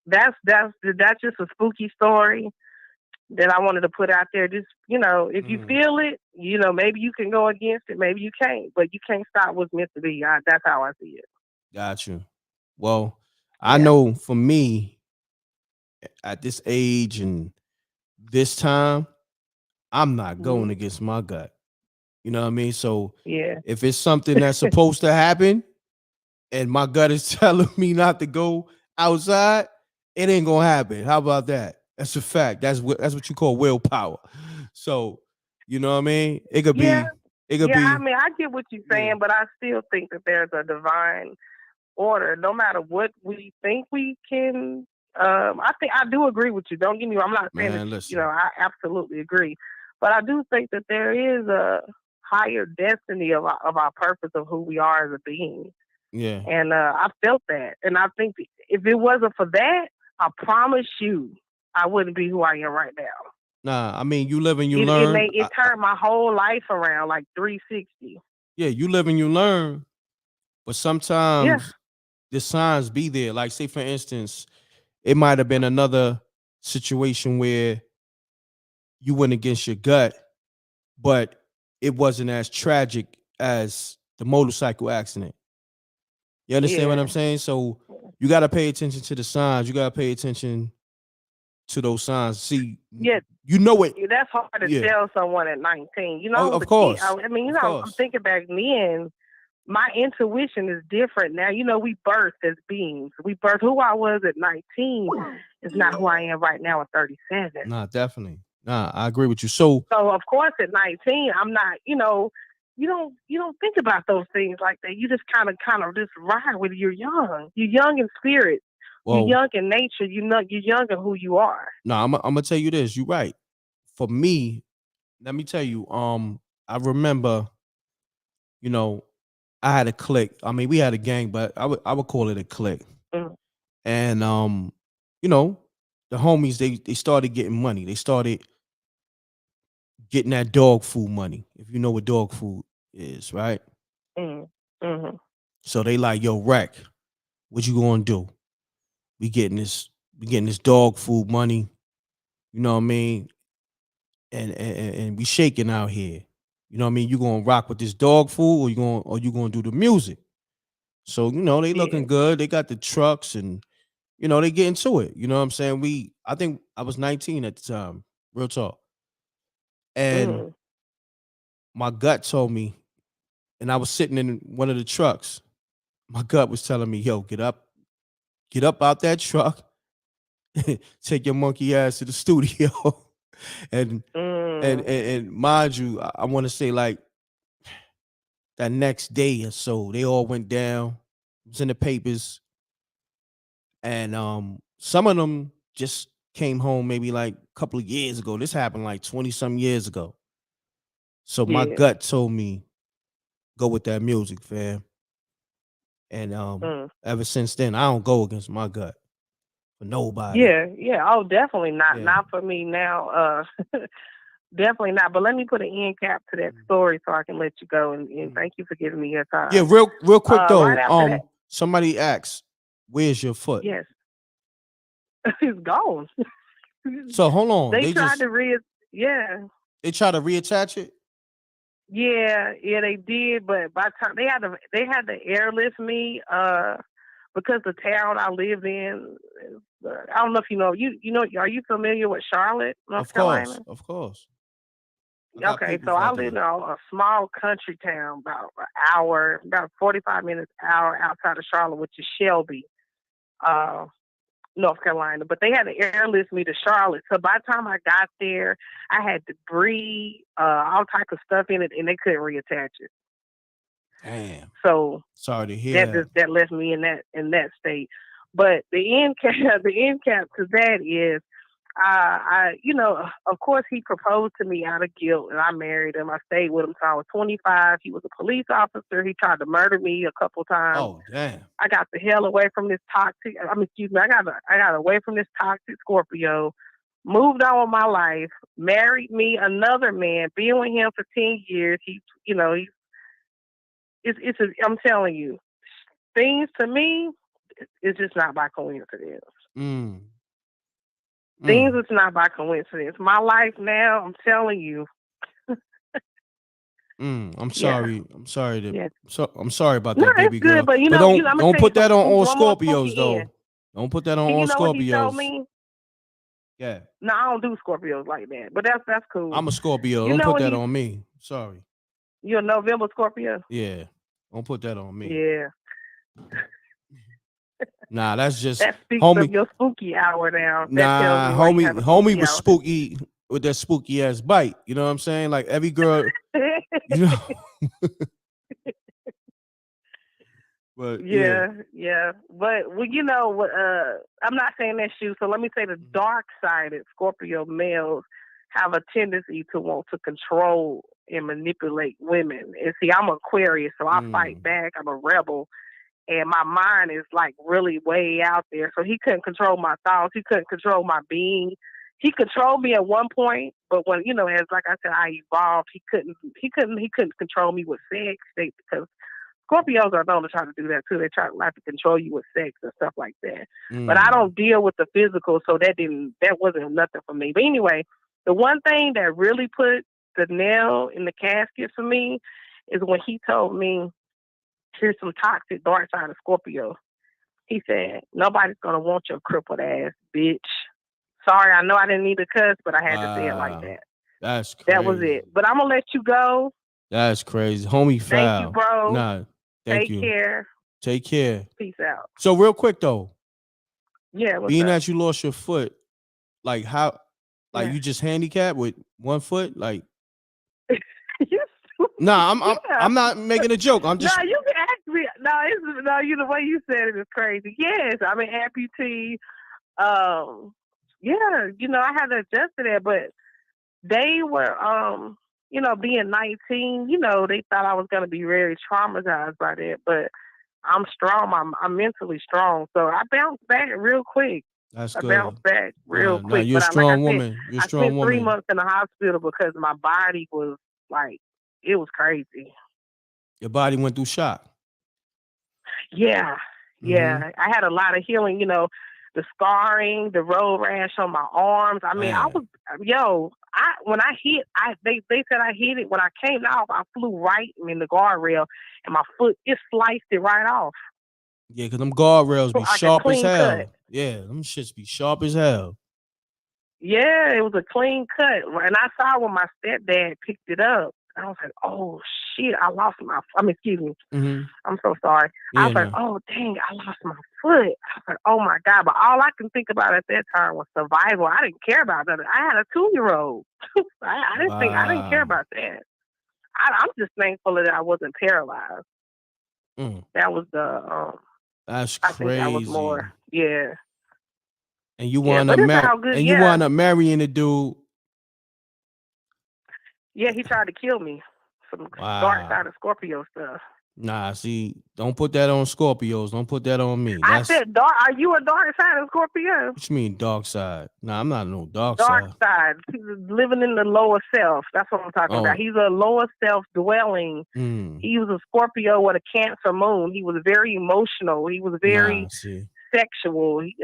that's just a spooky story that I wanted to put out there. Just, if you feel it, maybe you can go against it, maybe you can't, but you can't stop what's meant to be. That's how I see it. Got you. Well, I know for me, at this age and this time, I'm not going against my gut. You know what I mean? So if it's something that's supposed to happen and my gut is telling me not to go outside, it ain't gonna happen. How about that? That's a fact. That's what you call willpower. So, you know what I mean? It could be. I mean, I get what you're saying, but I still think that there's a divine order. No matter what we think we can, I do agree with you. Don't get me wrong. I'm not saying that, I absolutely agree, but I do think that there is a higher destiny of our purpose of who we are as a being. Yeah. And I felt that, and I think if it wasn't for that, I promise you, I wouldn't be who I am right now. Nah, I mean, you live and you learn. It turned my whole life around, like 360. Yeah, you live and you learn, but sometimes the signs be there. Like, say for instance, it might have been another situation where you went against your gut, but it wasn't as tragic as the motorcycle accident. You understand what I'm saying? So you got to pay attention to the signs. You got to pay attention to those signs. See, you know it. That's hard to tell someone at 19. Of course. I mean, I'm thinking back then, my intuition is different now. We birthed as beings. We birthed who I was at 19 is not who I am right now at 37. Nah, definitely. Nah, I agree with you. So of course at 19, I'm not, you don't think about those things like that. You just kind of just ride with it. You're young. You're young in spirit. You're young in nature. You're young in who you are. No, I'm gonna tell you this. You're right. For me, let me tell you. I remember, I had a clique. I mean, we had a gang, but I would call it a clique. And the homies they started getting money. They started getting that dog food money. If you know what dog food is, right? So they like, yo, Reck, what you gonna do? We getting this dog food money. You know what I mean? And we shaking out here. You know what I mean? You gonna rock with this dog food, or you gonna do the music? So they looking good. They got the trucks, and they get into it. You know what I'm saying? I think I was 19 at the time. Real talk. And my gut told me, and I was sitting in one of the trucks. My gut was telling me, yo, get up out that truck, take your monkey ass to the studio. and mind you, I want to say like that next day or so, they all went down. It was in the papers. And some of them just came home maybe like a couple of years ago. This happened like 20-some years ago. So my gut told me, go with that music, fam. And ever since then, I don't go against my gut for nobody. Yeah. Oh, definitely not. Not for me now. Definitely not. But let me put an end cap to that story so I can let you go. And thank you for giving me your time. Yeah, real quick though. Right somebody asked, "Where's your foot?" Yes, it's gone. So hold on. They tried to They tried to reattach it. Yeah, they did. But by the time they had to airlift me because the town I lived in, I don't know if you know, are you familiar with Charlotte, North Carolina? Of course. Okay, so I live in a small country town, about an hour, about 45 minutes, hour outside of Charlotte, which is Shelby, North Carolina. But they had to airlift me to Charlotte. So by the time I got there, I had debris, all type of stuff in it, and they couldn't reattach it. Damn. So sorry to hear that left me in that state. But the end cap to that is, of course, he proposed to me out of guilt, and I married him. I stayed with him till I was 25. He was a police officer. He tried to murder me a couple times. Oh, damn. I got the hell away from this toxic. I got away from this toxic Scorpio. Moved on with my life. Married me another man. Been with him for 10 years. I'm telling you, things to me, it's just not by coincidence. Things is not by coincidence. My life now, I'm telling you. I'm sorry. Yeah. I'm sorry Yeah. I'm sorry about No, that, baby it's good, girl. but don't put that on all one more Scorpios spooky though. end. Don't put that on And all you know what he told Scorpios. me? Yeah. No, I don't do Scorpios like that, but that's cool. I'm a Scorpio. You Don't know put what that on me. Sorry. You're a November Scorpio? Yeah. Don't put that on me. Yeah. Nah, that's just That speaks homie. of your spooky hour now. Nah, that tells me why you have a homie was hour. spooky with that spooky ass bite. You know what I'm saying? Like every girl, you know. But Yeah. But I'm not saying that's you. So let me say the dark-sided Scorpio males have a tendency to want to control and manipulate women. And see, I'm Aquarius, so I fight back. I'm a rebel. And my mind is like really way out there. So he couldn't control my thoughts. He couldn't control my being. He controlled me at one point, but when, as like I said, I evolved, he couldn't control me with sex, because Scorpios are known to try to do that too. They try to like to control you with sex and stuff like that. But I don't deal with the physical, so that wasn't nothing for me. But anyway, the one thing that really put the nail in the casket for me is when he told me, here's some toxic dark side of Scorpio. He said, nobody's going to want your crippled ass, bitch. Sorry, I know I didn't need to cuss, but I had to say it like that. That's crazy. That was it. But I'm going to let you go. That's crazy. Homie foul. Thank you, bro. Nah, thank you. Take care. Take care. Peace out. So real quick though. Yeah, what's being up? that you lost your foot, like how, like you just handicapped with one foot, like. Nah, I'm not making a joke. I'm just. No, you can ask me. The way you said it is crazy. Yes, I'm an amputee. I had to adjust to that, but they were, being 19, they thought I was going to be very traumatized by that, but I'm strong. I'm mentally strong. So I bounced back real quick. That's I good. bounced back real quick. Nah, you're a strong woman. You're a strong woman. I spent 3 months in the hospital because my body was like, it was crazy. Your body went through shock. Yeah. I had a lot of healing, the scarring, the road rash on my arms. I mean, when I hit, they said I hit it. When I came off, I flew right in the guardrail, and my foot, it sliced it right off. Yeah, because them guardrails be like sharp as hell. Cut. Yeah, them shits be sharp as hell. Yeah, it was a clean cut. And I saw when my stepdad picked it up. I was like, oh, shit, I lost my... excuse me. I'm so sorry. Yeah, I was like, oh, dang, I lost my foot. I was like, oh, my God. But all I can think about at that time was survival. I didn't care about that. I had a 2-year-old. I didn't care about that. I'm just thankful that I wasn't paralyzed. That was the... That's I crazy. think that was more... Yeah. And you wound up marrying a dude. Yeah, he tried to kill me. Some dark side of Scorpio stuff. Nah, see, don't put that on Scorpios. Don't put that on me. I said dark. Are you a dark side of Scorpio? What you mean dark side? Nah, I'm not no dark side. Dark side. He's living in the lower self. That's what I'm talking about. He's a lower self dwelling. He was a Scorpio with a Cancer moon. He was very emotional. He was very sexual. He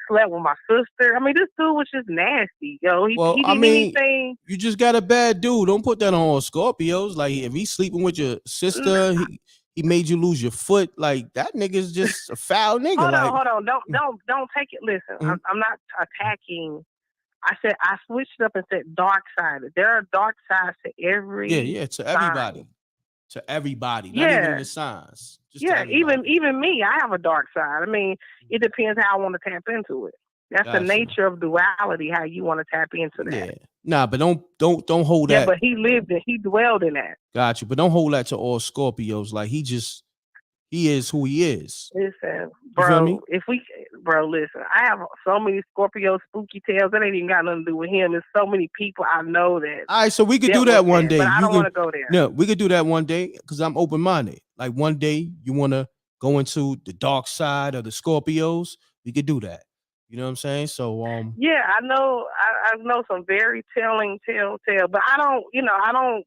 slept with my sister. This dude was just nasty, yo. He didn't anything. You just got a bad dude. Don't put that on all Scorpios. Like if he's sleeping with your sister, he made you lose your foot. Like that nigga's just a foul nigga. Hold like, on. Don't take it. Listen, I'm not attacking. I said I switched up and said dark side. There are dark sides to every yeah, to everybody. sign. To everybody. Yeah. Not even the signs. Just to even me, I have a dark side. I mean, it depends how I want to tap into it. That's the nature of duality, how you want to tap into that. Yeah. Nah, but don't hold that. Yeah, but he lived it. He dwelled in that. Got you. But don't hold that to all Scorpios. Like he is who he is. Listen, You feel me? Listen, I have so many Scorpio spooky tales that ain't even got nothing to do with him. There's so many people I know that. All right, so we could do that one day. But I don't want to go there. No, we could do that one day because I'm open-minded. Like one day you want to go into the dark side of the Scorpios, we could do that. You know what I'm saying? So yeah, I know some very telling tale, but I don't.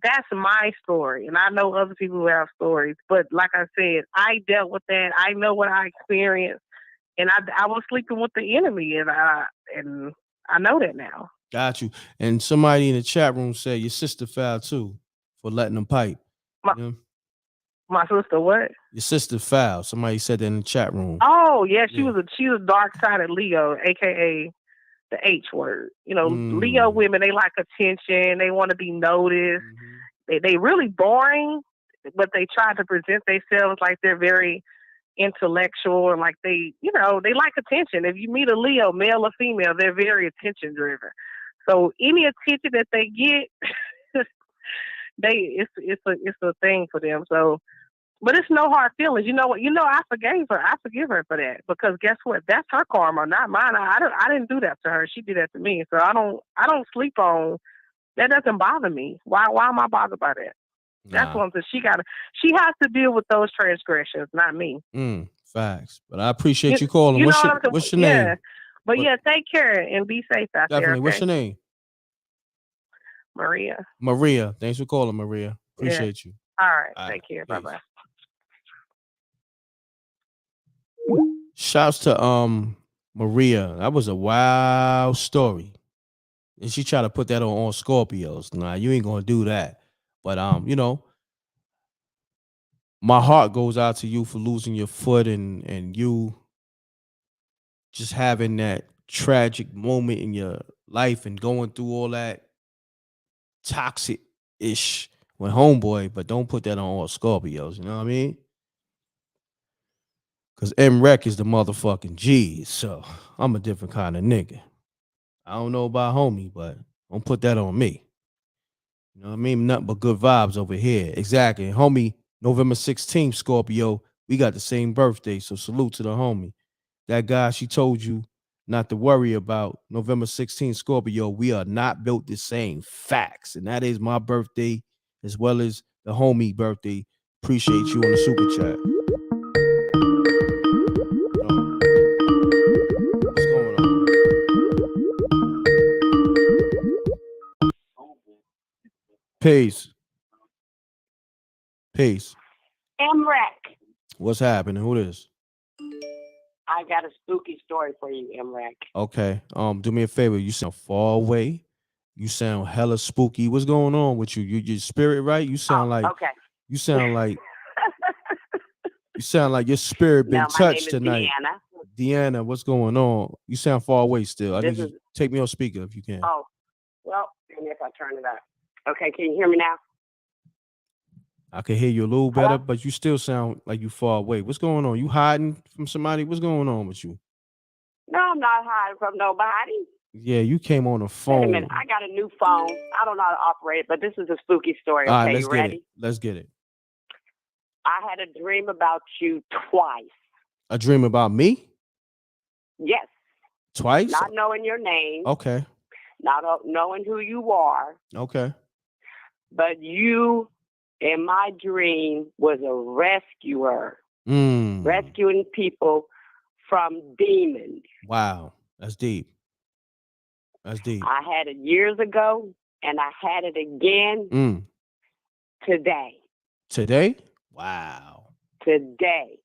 That's my story, and I know other people who have stories. But like I said, I dealt with that. I know what I experienced, and I was sleeping with the enemy, and I know that now. Got you. And somebody in the chat room said your sister foul too for letting them pipe. My sister, what? Your sister foul. Somebody said that in the chat room. Oh yeah, she was dark-sided Leo, aka the H word. Leo women, they like attention. They want to be noticed. They really boring, but they try to present themselves like they're very intellectual and like they like attention. If you meet a Leo, male or female, they're very attention driven. So any attention that they get, it's a thing for them. So, but it's no hard feelings. You know what? I forgave her. I forgive her for that because guess what? That's her karma, not mine. I didn't do that to her. She did that to me. So I don't sleep on that. Doesn't bother me. Why am I bothered by that? That's one thing she has to deal with those transgressions, not me. Facts. But I appreciate you calling. What's your name? But take care and be safe out there. Okay? What's your name? Maria. Maria. Thanks for calling, Maria. Appreciate you. All right. Take care. Bye bye. Shouts to Maria. That was a wild story. And she tried to put that on all Scorpios. Nah, you ain't gonna do that. But my heart goes out to you for losing your foot and you just having that tragic moment in your life and going through all that toxic-ish with homeboy, but don't put that on all Scorpios, you know what I mean? Because M.Reck is the motherfucking G, so I'm a different kind of nigga. I don't know about homie, but don't put that on me. You know what I mean? Nothing but good vibes over here. Exactly. Homie, November 16th, Scorpio, we got the same birthday, so salute to the homie. That guy she told you not to worry about, November 16th, Scorpio, we are not built the same. Facts. And that is my birthday as well as the homie birthday. Appreciate you on the super chat. What's going on? Peace. M.Reck. What's happening? Who this? I got a spooky story for you, M.Reck. Okay. Do me a favor. You sound far away. You sound hella spooky. What's going on with you? Your spirit, right? You sound okay. You sound like your spirit been touched tonight. Deanna, what's going on? You sound far away still. I need you to take me on speaker if you can. Oh, well, maybe if I turn it up. Okay, can you hear me now? I can hear you a little better, but you still sound like you far away. What's going on? You hiding from somebody? What's going on with you? No, I'm not hiding from nobody. Yeah, you came on the phone. Wait a minute, I got a new phone. I don't know how to operate it, but this is a spooky story. Okay, all right, let's you get ready? it. Let's get it. I had a dream about you twice. A dream about me? Yes. Twice? Not knowing your name. Okay. Not knowing who you are. Okay. But you, in my dream, was a rescuer. Rescuing people from demons. Wow. That's deep. That's deep. I had it years ago, and I had it again today. Today? Wow. Today.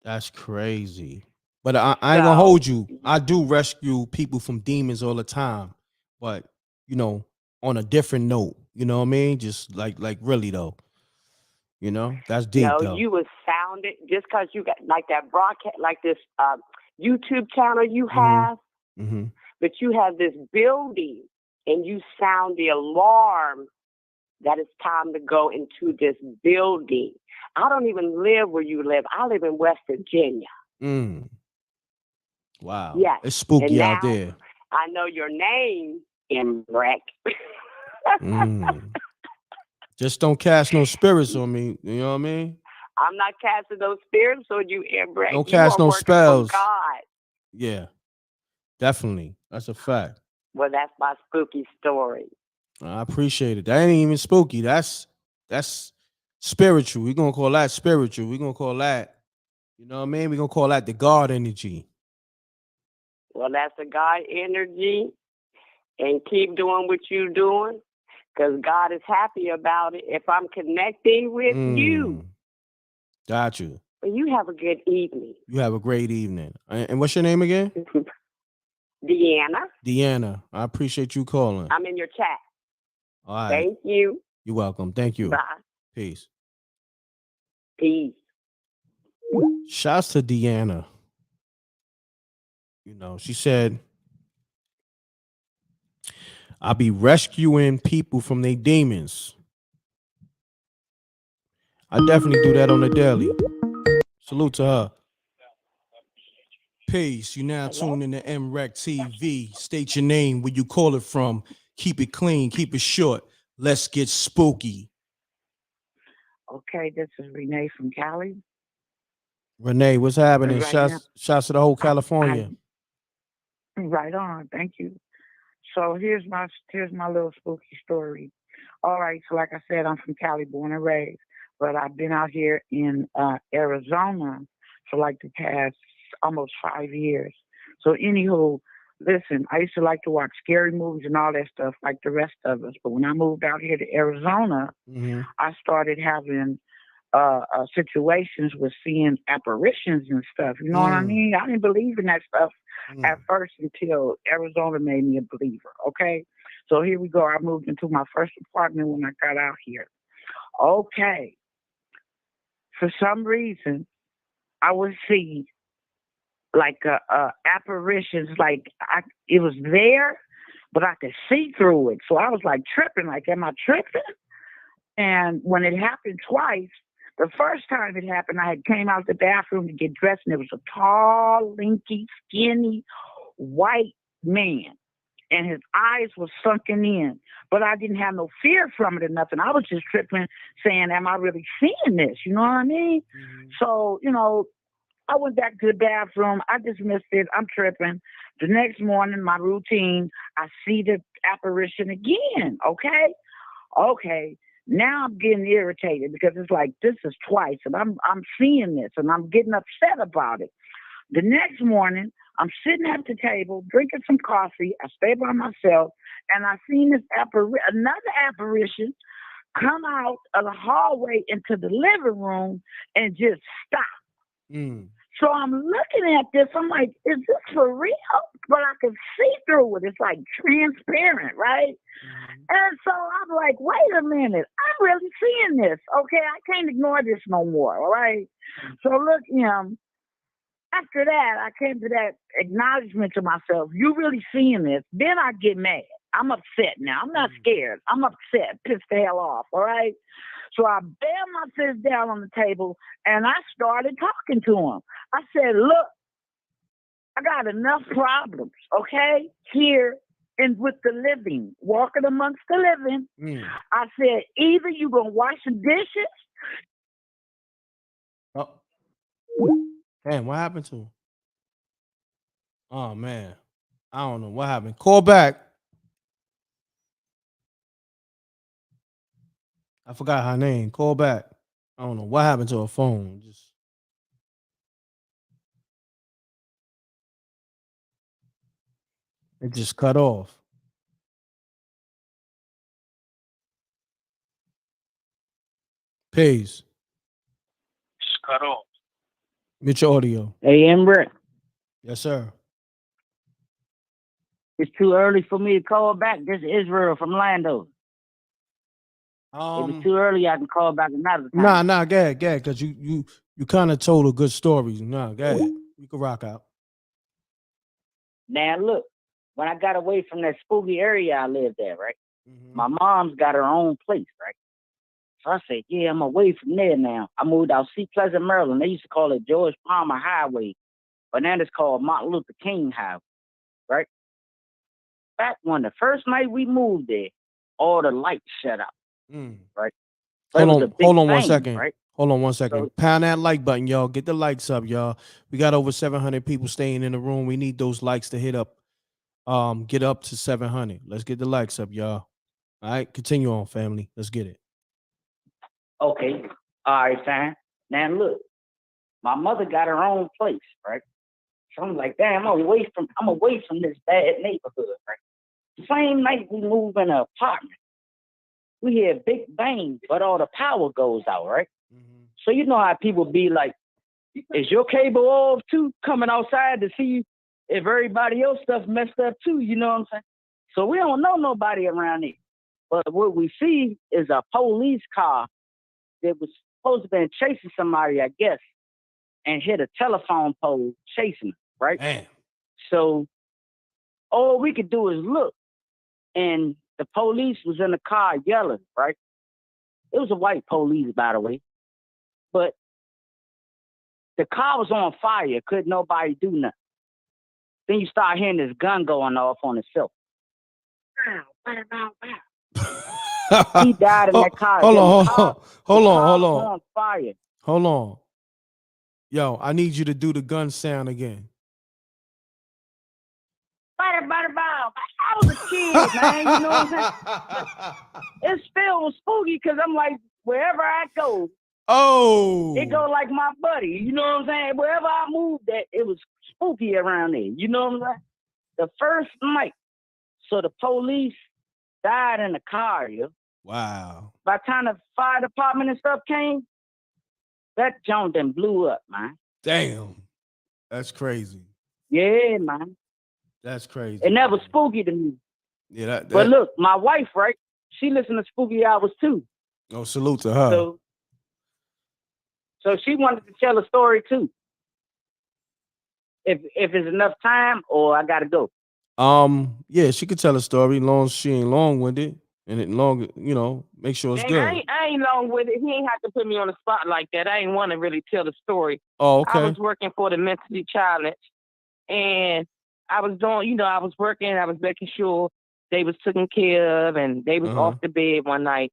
That's crazy. But I ain't gonna hold you. I do rescue people from demons all the time. But, on a different note. You know what I mean? Just like really though. You know, that's deep No, though. you was sounded just because you got like that broadcast, like this YouTube channel you have, Mm-hmm. but you have this building and you sound the alarm that it's time to go into this building. I don't even live where you live. I live in West Virginia. Wow. Yes. It's spooky and out now there. I know your name, M.Reck. Just don't cast no spirits on me. You know what I mean? I'm not casting those spirits on you, M.Reck. Don't You cast are no working spells. for God. Yeah, definitely. That's a fact. Well, that's my spooky story. I appreciate it. That ain't even spooky. That's spiritual. We're gonna call that spiritual. We're gonna call that, you know what I mean? We're gonna call that the God energy. Well, that's the God energy. And keep doing what you're doing, because God is happy about it. If I'm connecting with you. Got you. Well, you have a good evening. You have a great evening. And what's your name again? Deanna. Deanna. I appreciate you calling. I'm in your chat. All right. Thank you. You're welcome. Thank you. Bye. Peace. Peace. Shouts to Deanna. You know, she said, I'll be rescuing people from their demons. I definitely do that on the daily. Salute to her. Peace. You now tuned in to MRecktv. State your name, where you call it from. Keep it clean, keep it short. Let's get spooky. Okay, this is Renee from Cali. Renee, what's happening? Right now, Shouts to the whole California. Right on. Thank you. So here's my little spooky story. All right. So like I said, I'm from Cali, born and raised, but I've been out here in Arizona for like the past almost 5 years. So anywho, listen, I used to like to watch scary movies and all that stuff like the rest of us. But when I moved out here to Arizona, I started having situations with seeing apparitions and stuff. You know what I mean? I didn't believe in that stuff at first until Arizona made me a believer. Okay. So here we go. I moved into my first apartment when I got out here. Okay. For some reason, I would see like apparitions, like it was there, but I could see through it. So I was like tripping, like, am I tripping? And when it happened twice, the first time it happened, I had came out the bathroom to get dressed, and there was a tall, lanky, skinny, white man, and his eyes were sunken in. But I didn't have no fear from it or nothing. I was just tripping, saying, am I really seeing this? You know what I mean? So, you know, I went back to the bathroom. I dismissed it. I'm tripping. The next morning, my routine, I see the apparition again. Okay. Now I'm getting irritated because it's like, this is twice, and I'm seeing this, and I'm getting upset about it. The next morning, I'm sitting at the table, drinking some coffee. I stay by myself, and I seen this another apparition come out of the hallway into the living room and just stop. So I'm looking at this. I'm like, is this for real? But I can see through it. It's like transparent, right? And so I'm like, wait a minute. I'm really seeing this. Okay, I can't ignore this no more, all right? So look, after that, I came to that acknowledgement to myself. You really seeing this? Then I get mad. I'm upset now. I'm not scared. I'm upset, pissed the hell off, all right? So I banged my fist down on the table, and I started talking to him. I said, look, I got enough problems, okay, here and with the living, walking amongst the living. I said, either you going to wash the dishes. Oh. Damn, what happened to him? Oh, man. I don't know what happened. Call back. I forgot her name. Call back. I don't know what happened to her phone. It just cut off. Peace. Just cut off. Get your audio. Hey, M.Reck. Yes, sir. It's too early for me to call back. This is Israel from Lando. If it's too early, I can call back another time. Go ahead, because you kind of told a good story. Nah, go ahead. You can rock out. Now look, when I got away from that spooky area I lived at, right? My mom's got her own place, right? So I said, yeah, I'm away from there now. I moved out Sea Pleasant, Maryland. They used to call it George Palmer Highway, but now it's called Martin Luther King Highway, right? Back when the first night we moved there, all the lights shut out, right? But Hold on one thing, second. right? Hold on one second. So, Pound that like button, y'all. Get the likes up, y'all. We got over 700 people staying in the room. We need those likes to hit up. Get up to 700. Let's get the likes up, y'all. All right, continue on, family. Let's get it. okay, all right, fine. Now look, my mother got her own place, right? So I'm like, damn, I'm away from this bad neighborhood, right? Same night we move in an apartment, we hear big bang, but all the power goes out, right? So you know how people be like, is your cable off too? Coming outside to see if everybody else stuff messed up too, you know what I'm saying? So we don't know nobody around here. But what we see is a police car that was supposed to have been chasing somebody, I guess, and hit a telephone pole chasing, right? Damn. So all we could do is look, and the police was in the car yelling, right? It was a white police, by the way. But the car was on fire. Couldn't nobody do nothing. Then you start hearing this gun going off on itself. He died in that car. Hold on. On fire. Hold on. Yo, I need you to do the gun sound again. I was a kid, man. You know what I'm saying? It still was spooky because I'm like, wherever I go, it go like my buddy. You know what I'm saying? Wherever I moved at, it was spooky around there. You know what I'm saying? The first night, so the police died in the car, yo. Wow. By the time the fire department and stuff came, that joint then blew up, man. Damn. That's crazy. Yeah, man. That's crazy. It never spooky to me. Yeah, that. But look, my wife, right? She listened to spooky hours too. Oh, salute to her. So she wanted to tell a story too. If it's enough time, or I gotta go. Yeah, she could tell a story, long as she ain't long-winded, and it long, make sure it's good. I ain't long with it. He ain't have to put me on the spot like that. I ain't want to really tell the story. Oh, okay. I was working for the mentally challenged, and I was doing, I was working. I was making sure they was taken care of, and they was off the bed one night.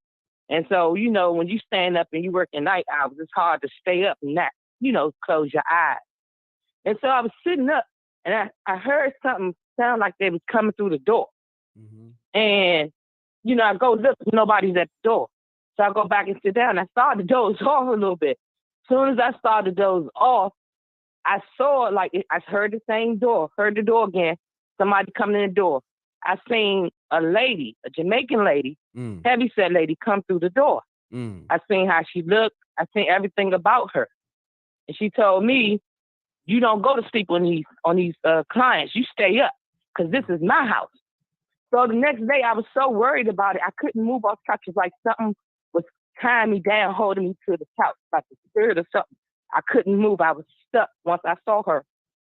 And so, when you stand up and you work at night hours, it's hard to stay up and not, close your eyes. And so I was sitting up, and I heard something sound like they was coming through the door. And, I go look, nobody's at the door. So I go back and sit down. I started to doze off a little bit. As soon as I started to doze off, I saw, I heard the same door, heard the door again, somebody coming in the door. I seen a lady, a Jamaican lady, heavyset lady, come through the door. I seen how she looked. I seen everything about her. And she told me, you don't go to sleep on these clients. You stay up, because this is my house. So the next day, I was so worried about it. I couldn't move off the couch. It was like something was tying me down, holding me to the couch, like the spirit or something. I couldn't move. I was stuck. Once I saw her,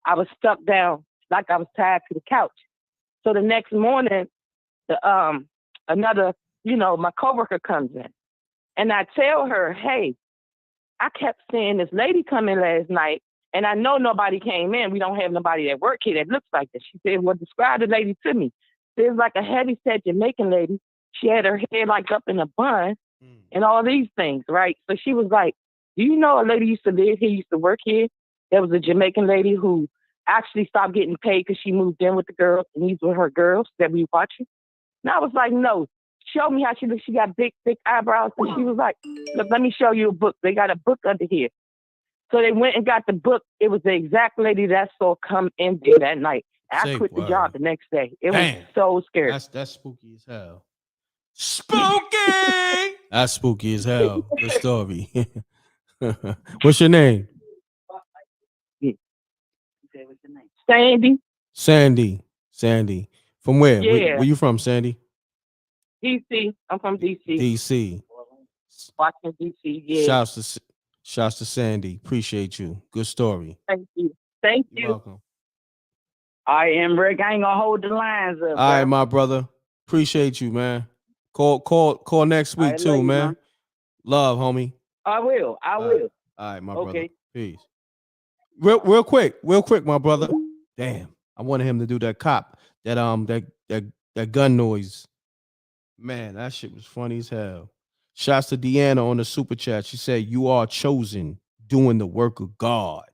I was stuck down like I was tied to the couch. So the next morning, my coworker comes in, and I tell her, hey, I kept seeing this lady come in last night, and I know nobody came in. We don't have nobody at work here that looks like this. She said, well, describe the lady to me. There's like a heavy-set Jamaican lady. She had her hair like up in a bun and all these things, right? So she was like, do you know a lady used to live here, used to work here? There was a Jamaican lady who actually stopped getting paid because she moved in with the girls, and these were her girls that we were watching. And I was like, no, show me how she looks. She got big, thick eyebrows. And she was like, look, let me show you a book. They got a book under here. So they went and got the book. It was the exact lady that I saw come in there that night. I quit the job the next day. It was so scary. That's spooky as hell. Spooky! That's spooky as hell. Good story. What's your name? Sandy. Sandy. From where? Yeah. Where you from, Sandy? DC. I'm from DC. DC. Washington, D.C. Yeah. Shouts to Sandy. Appreciate you. Good story. Thank you. Thank You're you. welcome. I am Rick. I ain't gonna hold the lines up. All right, bro. my brother. Appreciate you, man. Call next week I too, love you, man. Love, homie. I will. I will. All right, my brother. Okay. Peace. Real quick, my brother. Damn, I wanted him to do that cop, that gun noise. Man, that shit was funny as hell. Shouts to Deanna on the super chat. She said, "You are chosen, doing the work of God."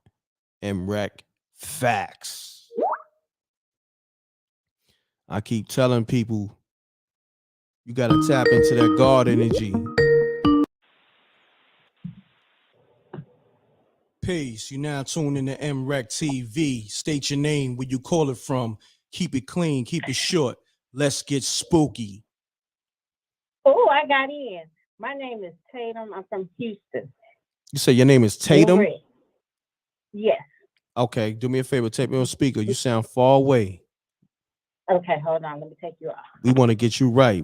M.Reck facts. I keep telling people, you gotta tap into that God energy. Peace. You now tune in to MRecktv. State your name, where you call it from. Keep it clean, keep it short. Let's get spooky. Oh, I got in. My name is Tatum. I'm from Houston. You say your name is Tatum? M.Reck. Yes. Okay, do me a favor. Take me on speaker. You sound far away. Okay, hold on. Let me take you off. We want to get you right.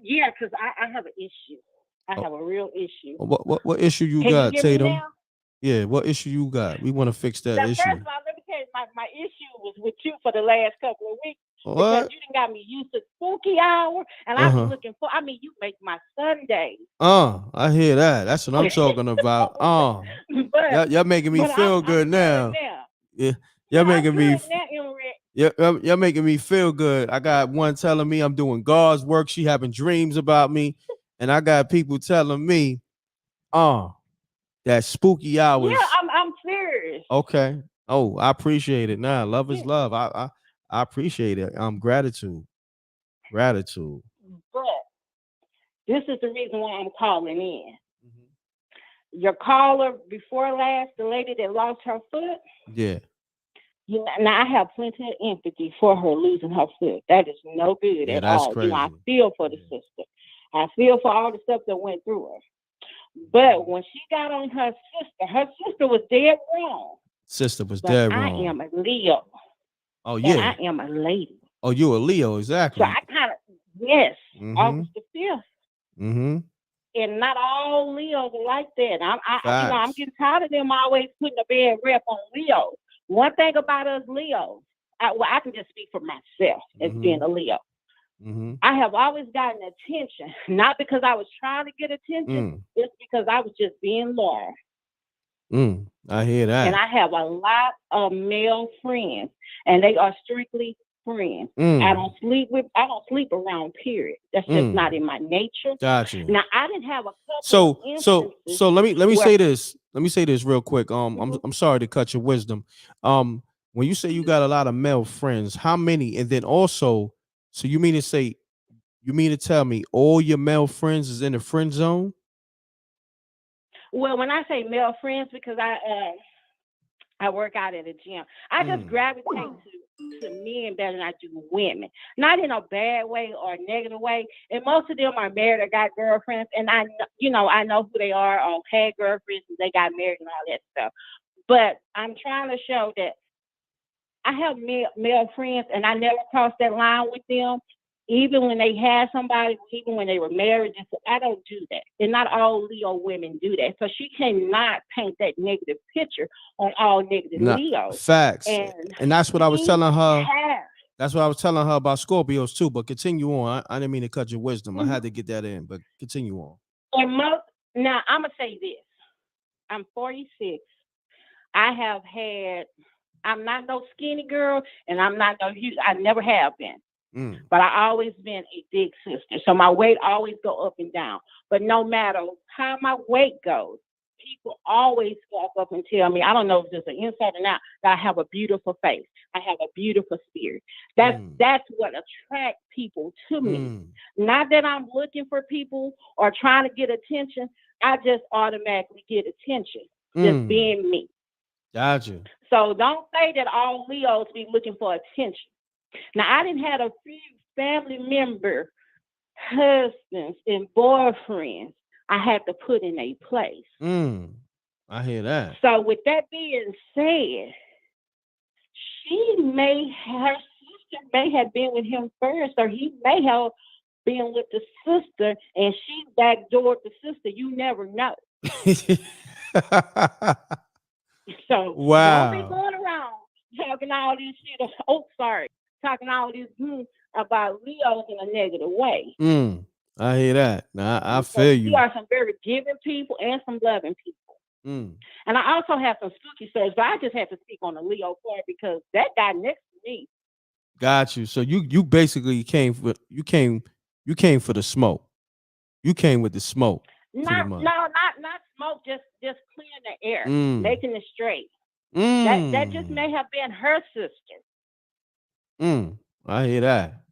Yeah, because I have an issue. I have a real issue. What issue you Can got, you hear me Tatum? now? Yeah, what issue you got? We want to fix that Now, issue. first of all, let me tell you, my issue was with you for the last couple of weeks. What? Because you done got me used to spooky hour, and I was looking for, you make my Sundays. I hear that. That's what I'm talking about. Y'all making me feel good now. Yeah, y'all making me. You're making me feel good. I got one telling me I'm doing God's work. She having dreams about me, and I got people telling me, that spooky hours. Yeah, I'm serious. Okay. Oh, I appreciate it. Nah, love is love. I appreciate it. Gratitude. But this is the reason why I'm calling in. Your caller before last, the lady that lost her foot. Yeah. You know, now I have plenty of empathy for her losing her foot. That is no good at that's all. crazy. You know, I feel for the sister. I feel for all the stuff that went through her. But when she got on her sister was dead wrong. Sister was but dead I wrong. am a Leo. Oh yeah. And I am a lady. Oh, you a Leo, exactly. So I kind of August the 5th. Mm-hmm. And not all Leos are like that. I'm Facts. getting tired of them always putting a bad rep on Leos. One thing about us Leos, I can just speak for myself as being a Leo. I have always gotten attention, not because I was trying to get attention, it's because I was just being loyal. I hear that. And I have a lot of male friends, and they are strictly friends. I don't sleep around, period. That's just not in my nature. Gotcha. Now I didn't have a couple So let me say this. Let me say this real quick. I'm sorry to cut your wisdom. When you say you got a lot of male friends, how many? And then also, so you mean to tell me all your male friends is in the friend zone? Well, when I say male friends, because I work out at a gym, I just gravitate to men better than I do women. Not in a bad way or a negative way. And most of them are married or got girlfriends, and I know who they are or had girlfriends and they got married and all that stuff. But I'm trying to show that I have male friends, and I never crossed that line with them. Even when they had somebody, even when they were married, I don't do that. And not all Leo women do that. So she cannot paint that negative picture on all negative Leos. Facts. And that's what I was telling her. That's what I was telling her about Scorpios too. But continue on. I didn't mean to cut your wisdom. I had to get that in, but continue on. And now I'm gonna say this. I'm 46. I'm not no skinny girl, and I'm not no huge. I never have been. But I always been a big sister. So my weight always go up and down. But no matter how my weight goes, people always walk up and tell me, I don't know if it's an inside or not, that I have a beautiful face. I have a beautiful spirit. That's what attracts people to me. Not that I'm looking for people or trying to get attention. I just automatically get attention. Just being me. Gotcha. So don't say that all Leos be looking for attention. Now, I didn't have a few family member, husbands, and boyfriends I had to put in a place. I hear that. So with that being said, her sister may have been with him first, or he may have being with the sister and she backdoored the sister. You never know. So don't be Wow. going around talking all this shit. Talking all this about Leos in a negative way. I hear that. Now I feel We you. are some very giving people and some loving people. And I also have some spooky stories, but I just have to speak on the Leo part because that guy next to me. Got you. So you basically came for the smoke. You came with the smoke. Not smoke, just clearing the air, making it straight. That just may have been her sister. I hear that.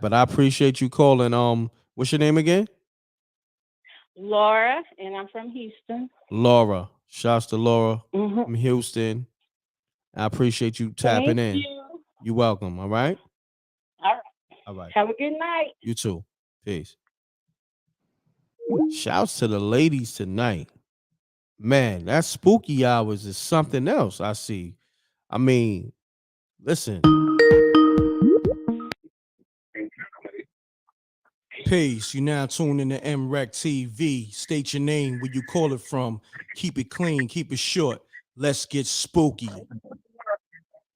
But I appreciate you calling. What's your name again? Laura, and I'm from Houston. Laura. Shouts to Laura from Houston. I appreciate you tapping in. You. You're welcome. All right. All right. Have a good night. You too. Peace. Shouts to the ladies tonight. Man, that spooky hours is something else. I see. I mean, listen. Peace. You now tune in to MRecktv. State your name, where you call it from. Keep it clean, keep it short. Let's get spooky.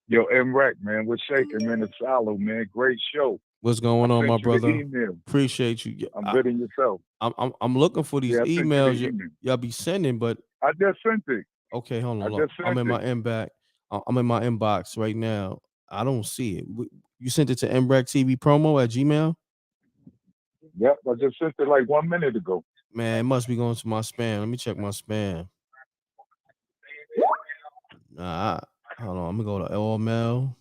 Yo, M.Reck, man, what's shaking, man? It's Salo, man. Great show. What's going on, my brother? Email. Appreciate you. I'm good in yourself. I'm looking for these emails y'all be sending, but I just sent it. Okay, hold on. I'm in my inbox. I'm in my inbox right now. I don't see it. You sent it to mrecktvpromo@gmail.com? Yep, I just sent it like 1 minute ago. Man, it must be going to my spam. Let me check my spam. Nah, hold on. I'm gonna go to all mail.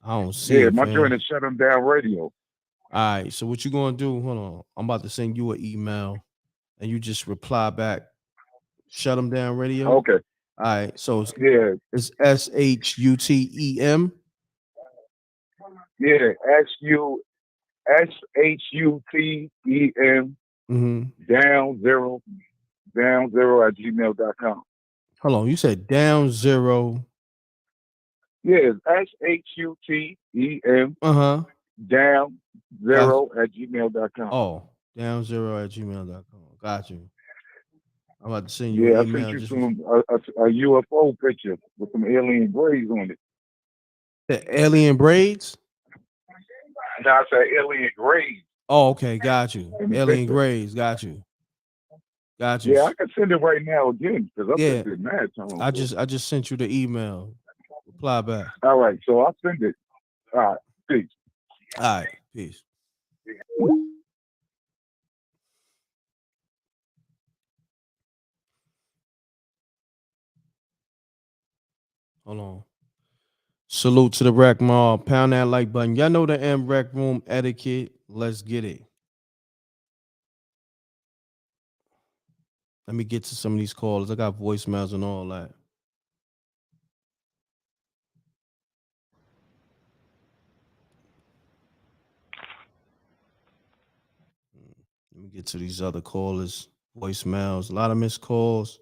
I don't see it. Yeah, my joint is Shut 'em Down Radio. All right, so what you gonna do? Hold on. I'm about to send you an email, and you just reply back. Shut 'em Down Radio. Okay. All right. So it's SHUTEM. Yeah, SHUTEM down zero @gmail.com. Hold on, you said down zero. Yeah, SHUTEM down zero @gmail.com. Oh, down zero @gmail.com. Got you. I'm about to send you Yeah, an email. I sent you a UFO picture with some alien braids on it. The alien braids? No, I said alien braids. Oh, okay, got you. Alien braids, got you. Got you. Yeah, I can send it right now again because I sent it mad time. I just sent you the email. Reply back. All right, so I'll send it. All right, peace. All right, peace. Hold on. Salute to the Rec Mob. Pound that like button. Y'all know the M.Reck room etiquette. Let's get it. Let me get to some of these calls. I got voicemails and all that. Let me get to these other callers. Voicemails. A lot of missed calls.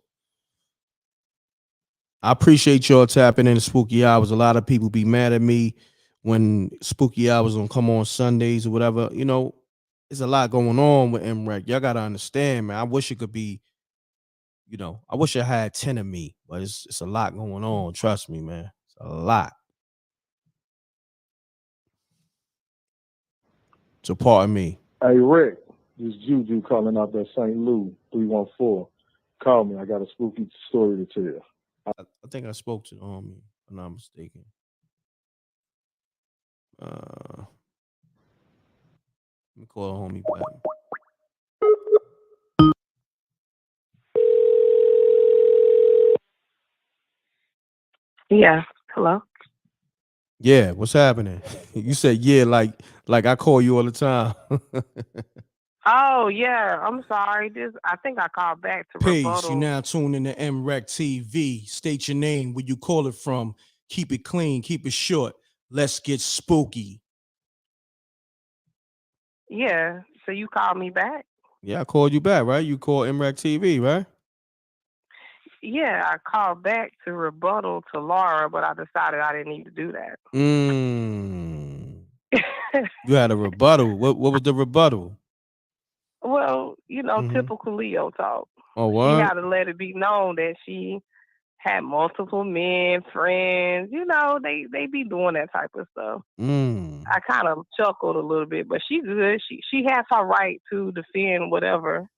I appreciate y'all tapping in the spooky hours. A lot of people be mad at me when spooky hours don't come on Sundays or whatever. You know, there's a lot going on with M.Reck. Y'all gotta understand, man. I wish it could be, I wish I had 10 of me, but it's a lot going on. Trust me, man. It's a lot. So pardon me. Hey, Rick, this is Juju calling out that St. Louis 314. Call me. I got a spooky story to tell. I think I spoke to the homie, if I'm not mistaken. Let me call the homie back. Yeah. Hello. Yeah, what's happening? You said yeah, like I call you all the time. Oh yeah, I'm sorry. I think I called back to Peace. rebuttal. You now tune in to MRecktv. State your name, where you call it from. Keep it clean, keep it short. Let's get spooky. Yeah. So you called me back? Yeah, I called you back, right? You called MRecktv, right? Yeah, I called back to rebuttal to Laura, but I decided I didn't need to do that. You had a rebuttal. What was the rebuttal? Well, Mhm. typical Leo talk. Oh, She what? had to let it be known that she had multiple men, friends. They be doing that type of stuff. I kind of chuckled a little bit, but she good. She has her right to defend whatever.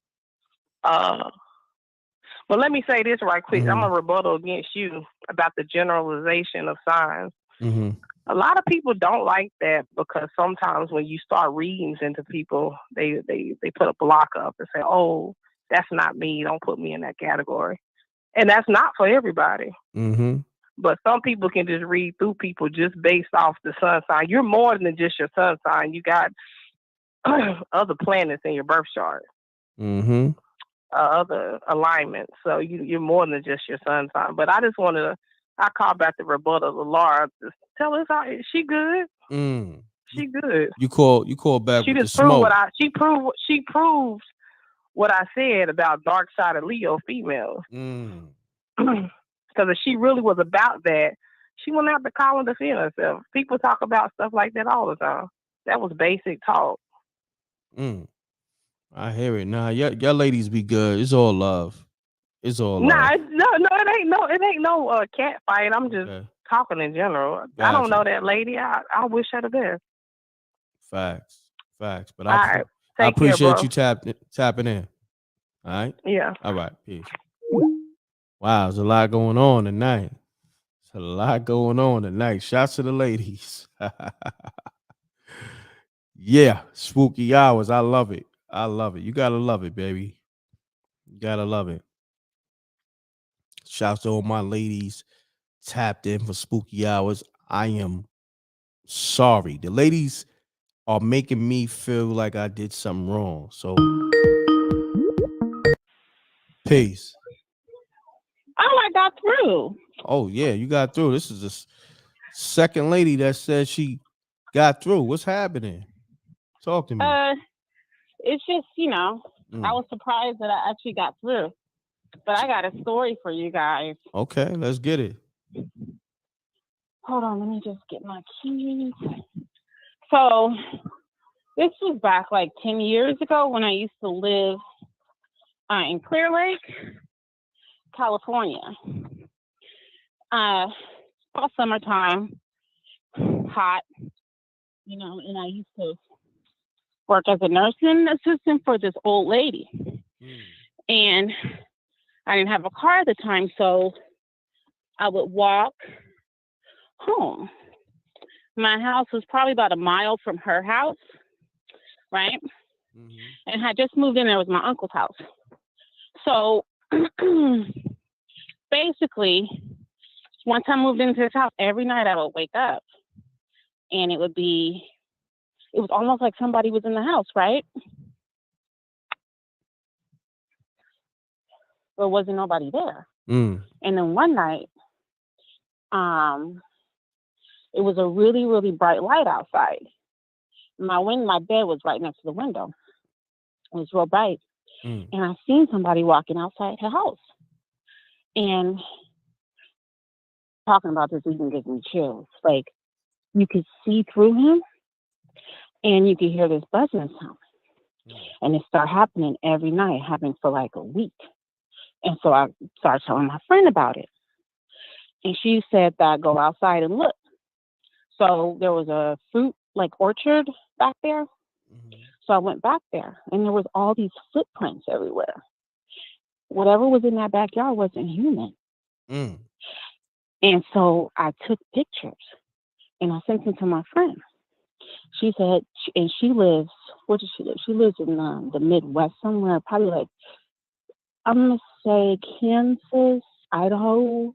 But let me say this right quick. I'm a rebuttal against you about the generalization of signs. Mm-hmm. A lot of people don't like that because sometimes when you start readings into people, they put a block up and say, "Oh, that's not me. Don't put me in that category." And that's not for everybody. Mm-hmm. But some people can just read through people just based off the sun sign. You're more than just your sun sign. You got other planets in your birth chart, Mm-hmm. other alignments. So you're more than just your sun sign. But I just wanted to. I call back the rebuttal of Laura. Just tell us how she good. She good. You call back She with the just proved smoke. she proved what I said about dark side of Leo females. Because if she really was about that, she wouldn't have to call and defend herself. People talk about stuff like that all the time. That was basic talk. I hear it. Nah, y'all ladies be good. It's all love. It's all love. Nah, it ain't no cat fight. I'm just talking in general. I don't know that lady. I wish her the best. Facts. But All right. I Take care, appreciate bro. you tapping in. All right? Yeah. All right. Peace. Wow, there's a lot going on tonight. There's a lot going on tonight. Shouts to the ladies. Yeah, spooky hours. I love it. You gotta love it, baby. You gotta love it. Shouts to all my ladies tapped in for spooky hours. I am sorry. The ladies are making me feel like I did something wrong. So peace. Oh, I got through. Oh yeah, you got through. This is the second lady that said she got through. What's happening? Talk to me. It's just, I was surprised that I actually got through. But I got a story for you guys. Okay, let's get it. Hold on, let me just get my keys. So this was back like 10 years ago when I used to live in Clear Lake, California. All summertime, hot, and I used to work as a nursing assistant for this old lady. And I didn't have a car at the time, so I would walk home. My house was probably about a mile from her house, right? And I just moved in there with my uncle's house. So basically, once I moved into his house, every night I would wake up and it was almost like somebody was in the house, right? There wasn't nobody there. And then one night, it was a really, really bright light outside. My bed was right next to the window. It was real bright. And I seen somebody walking outside her house. And talking about this even gives me chills. Like, you could see through him and you could hear this buzzing sound. And it started happening every night, happening for like a week. And so I started telling my friend about it. And she said that go outside and look. So there was a fruit like orchard back there. So I went back there and there was all these footprints everywhere. Whatever was in that backyard wasn't human. And so I took pictures and I sent them to my friend. She said, and she lives, where does she live? She lives in the Midwest somewhere, probably like, I'm going to say Kansas, Idaho.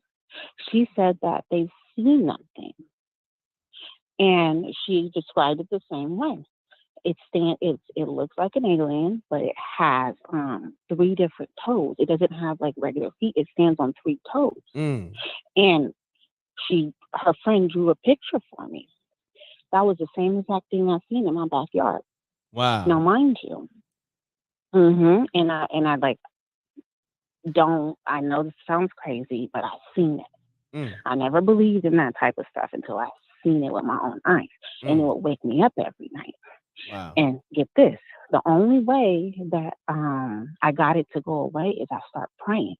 She said that they've seen nothing. And she described it the same way. It looks like an alien, but it has 3 different toes. It doesn't have like regular feet. It stands on 3 toes. And her friend drew a picture for me. That was the same exact thing I seen in my backyard. Wow. Now, mind you, and I like I know this sounds crazy, but I've seen it. I never believed in that type of stuff until I seen it with my own eyes, and it would wake me up every night. Wow. And get this, the only way that I got it to go away is I start praying.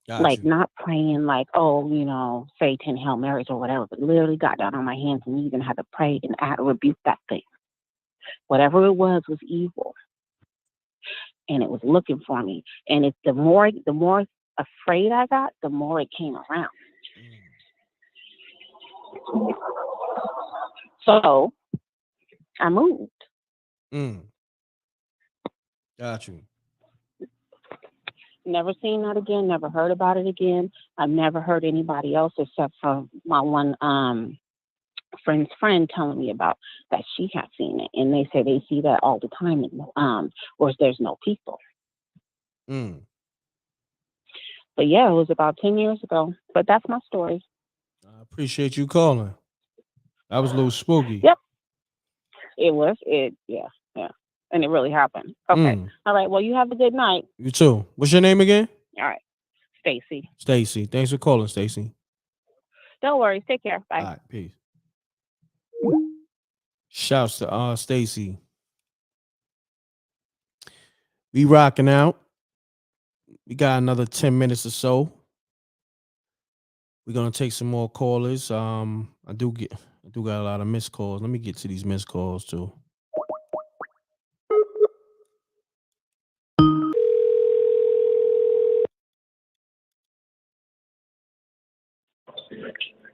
Got Like you. not praying like, oh, you know, say 10 Hail Marys or whatever, but literally got down on my hands and knees and had to pray and I had to rebuke that thing. Whatever it was evil. And it was looking for me. And it's the more afraid I got, the more it came around. So I moved. Got you. Never seen that again, never heard about it again. I've never heard anybody else except for my one friend's friend telling me about that she had seen it. And they say they see that all the time where there's no people. But yeah, it was about 10 years ago. But that's my story. I appreciate you calling. That was a little spooky. Yep. It was. Yeah. And it really happened. Okay. All right. Well, you have a good night. You too. What's your name again? All right. Stacy. Stacy. Thanks for calling, Stacy. Don't worry. Take care. Bye. All right. Peace. Shouts to Stacy. We rocking out. We got another 10 minutes or so. We're gonna take some more callers. I do got a lot of missed calls. Let me get to these missed calls too.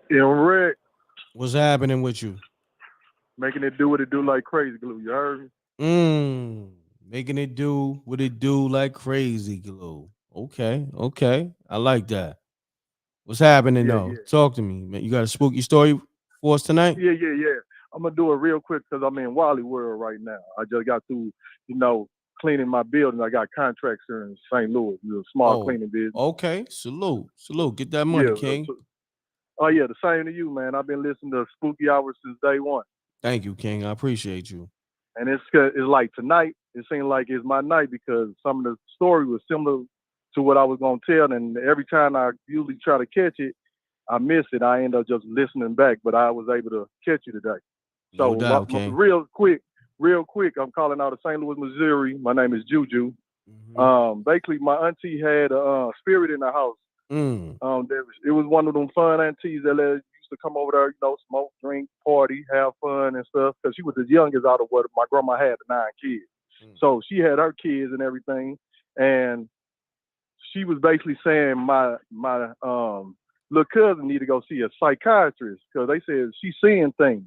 M.Reck. What's happening with you? Making it do what it do like crazy glue. You heard me? Making it do what it do like crazy glue. Okay. I like that. What's happening though? Yeah. Talk to me, man. You got a spooky story for us tonight? Yeah. I'm gonna do it real quick because I'm in Wally World right now. I just got through, cleaning my building. I got contracts here in St. Louis, a small cleaning business. Okay. Salute. Get that money, King. The same to you, man. I've been listening to Spooky Hours since day one. Thank you, King. I appreciate you. And it's like tonight, it seemed like it's my night because some of the story was similar to what I was going to tell. And every time I usually try to catch it, I miss it. I end up just listening back, but I was able to catch you today. So no doubt, King. real quick, I'm calling out of St. Louis, Missouri. My name is Juju. Basically, my auntie had a spirit in the house. It was one of them fun aunties that used to come over there, smoke, drink, party, have fun and stuff. Because she was the youngest out of what my grandma had 9 kids. So she had her kids and everything. And she was basically saying my little cousin need to go see a psychiatrist because they said she's seeing things.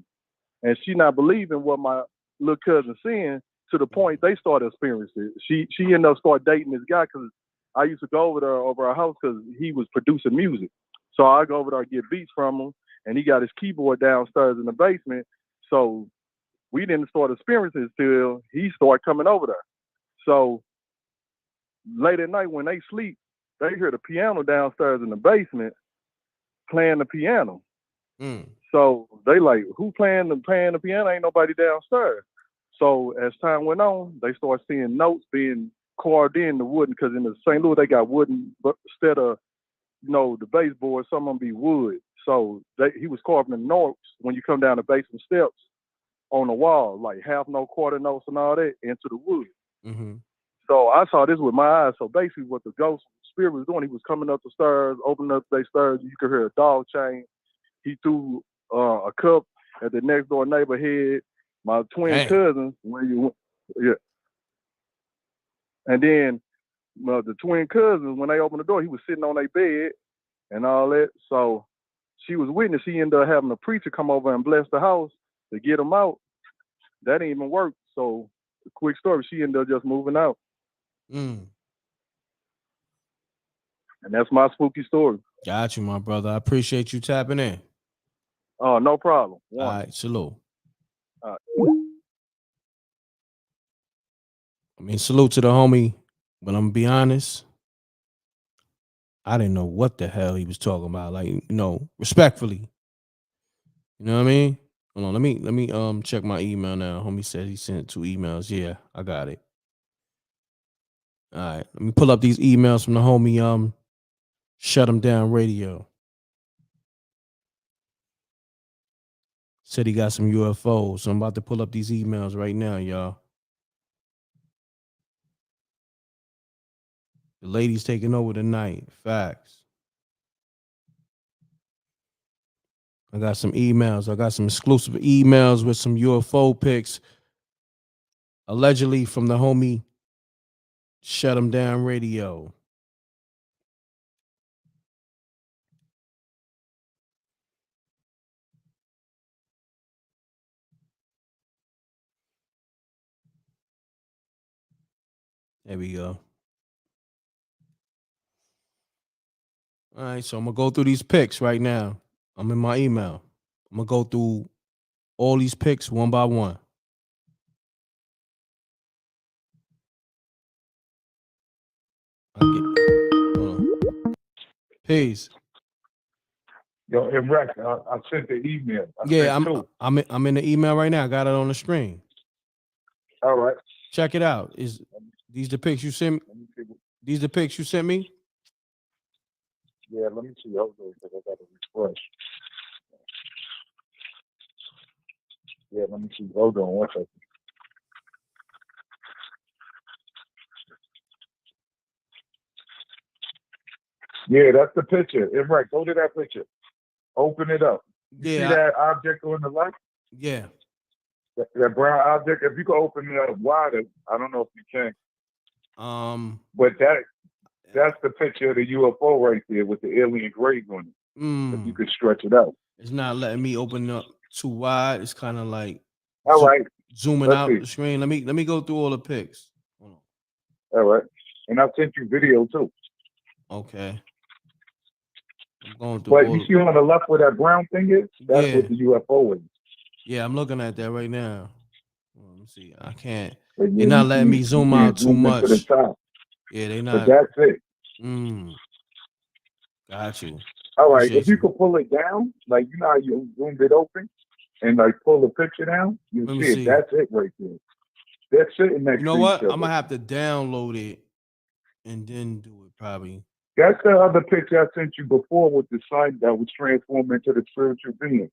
And she not believing what my little cousin's seeing to the point they started experiencing it. She ended up start dating this guy because I used to go over our house because he was producing music. So I go over there and get beats from him, and he got his keyboard downstairs in the basement. So we didn't start experiencing it till he started coming over there. So late at night when they sleep, they hear the piano downstairs in the basement playing the piano. So they like, who playing the piano? Ain't nobody downstairs. So as time went on, they started seeing notes being carved in the wooden, because in the St. Louis they got wooden, but instead of the baseboard, some of them be wood. So he was carving the notes when you come down the basement steps on the wall, like half note, quarter notes, and all that into the wood. So I saw this with my eyes. So basically, what the ghost spirit was doing, he was coming up the stairs, opening up the stairs. You could hear a dog chain. He threw a cup at the next door neighbor head. My twin cousins, and then the twin cousins, when they opened the door, he was sitting on their bed and all that. So she was witness. She ended up having a preacher come over and bless the house to get him out. That didn't even work. So, quick story, she ended up just moving out. And that's my spooky story. Got you, my brother. I appreciate you tapping in. Oh, no problem. All right, salute. All right. I mean, salute to the homie, but I'm gonna be honest, I didn't know what the hell he was talking about. Like, respectfully. You know what I mean? Hold on, let me check my email now. Homie said he sent 2 emails. Yeah, I got it. All right, let me pull up these emails from the homie Shut 'em Down Radio. Said he got some UFOs. So I'm about to pull up these emails right now, y'all. The lady's taking over tonight. Facts. I got some emails. I got some exclusive emails with some UFO pics, allegedly from the homie Shut 'Em Down Radio. There we go. All right, so I'm going to go through these pics right now. I'm in my email. I'm going to go through all these pics one by one. Peace. Yo, M.Reck, I sent the email. I'm in the email right now. I got it on the screen. All right. Check it out. Is these the pics you sent me? These the pics you sent me? Yeah, let me see. Hold on, because I got to refresh. Yeah, let me see. Hold on one second. Yeah, that's the picture. M.Reck, go to that picture. Open it up. You see that object on the left? Yeah. That brown object. If you could open it up wider, I don't know if you can. But that's the picture of the UFO right there with the alien grave on it. If you could stretch it out. It's not letting me open up too wide. It's kind of like zooming Let's out see. the screen. Let me go through all the pics. All right. And I sent you video too. Okay. I'm going through But all you see on the left where that brown thing is? That's what the UFO is. Yeah, I'm looking at that right now. Let me see. I can't. But They're not letting me zoom out too much. To the top. Yeah, they But not. that's it. Got you. All right. If you could pull it down, like you know how you zoomed it open and like pull the picture down, you see it. That's it right there. That's it next to You know what? each other. I'm gonna have to download it and then do it probably. That's the other picture I sent you before with the sun that was transformed into the spiritual being.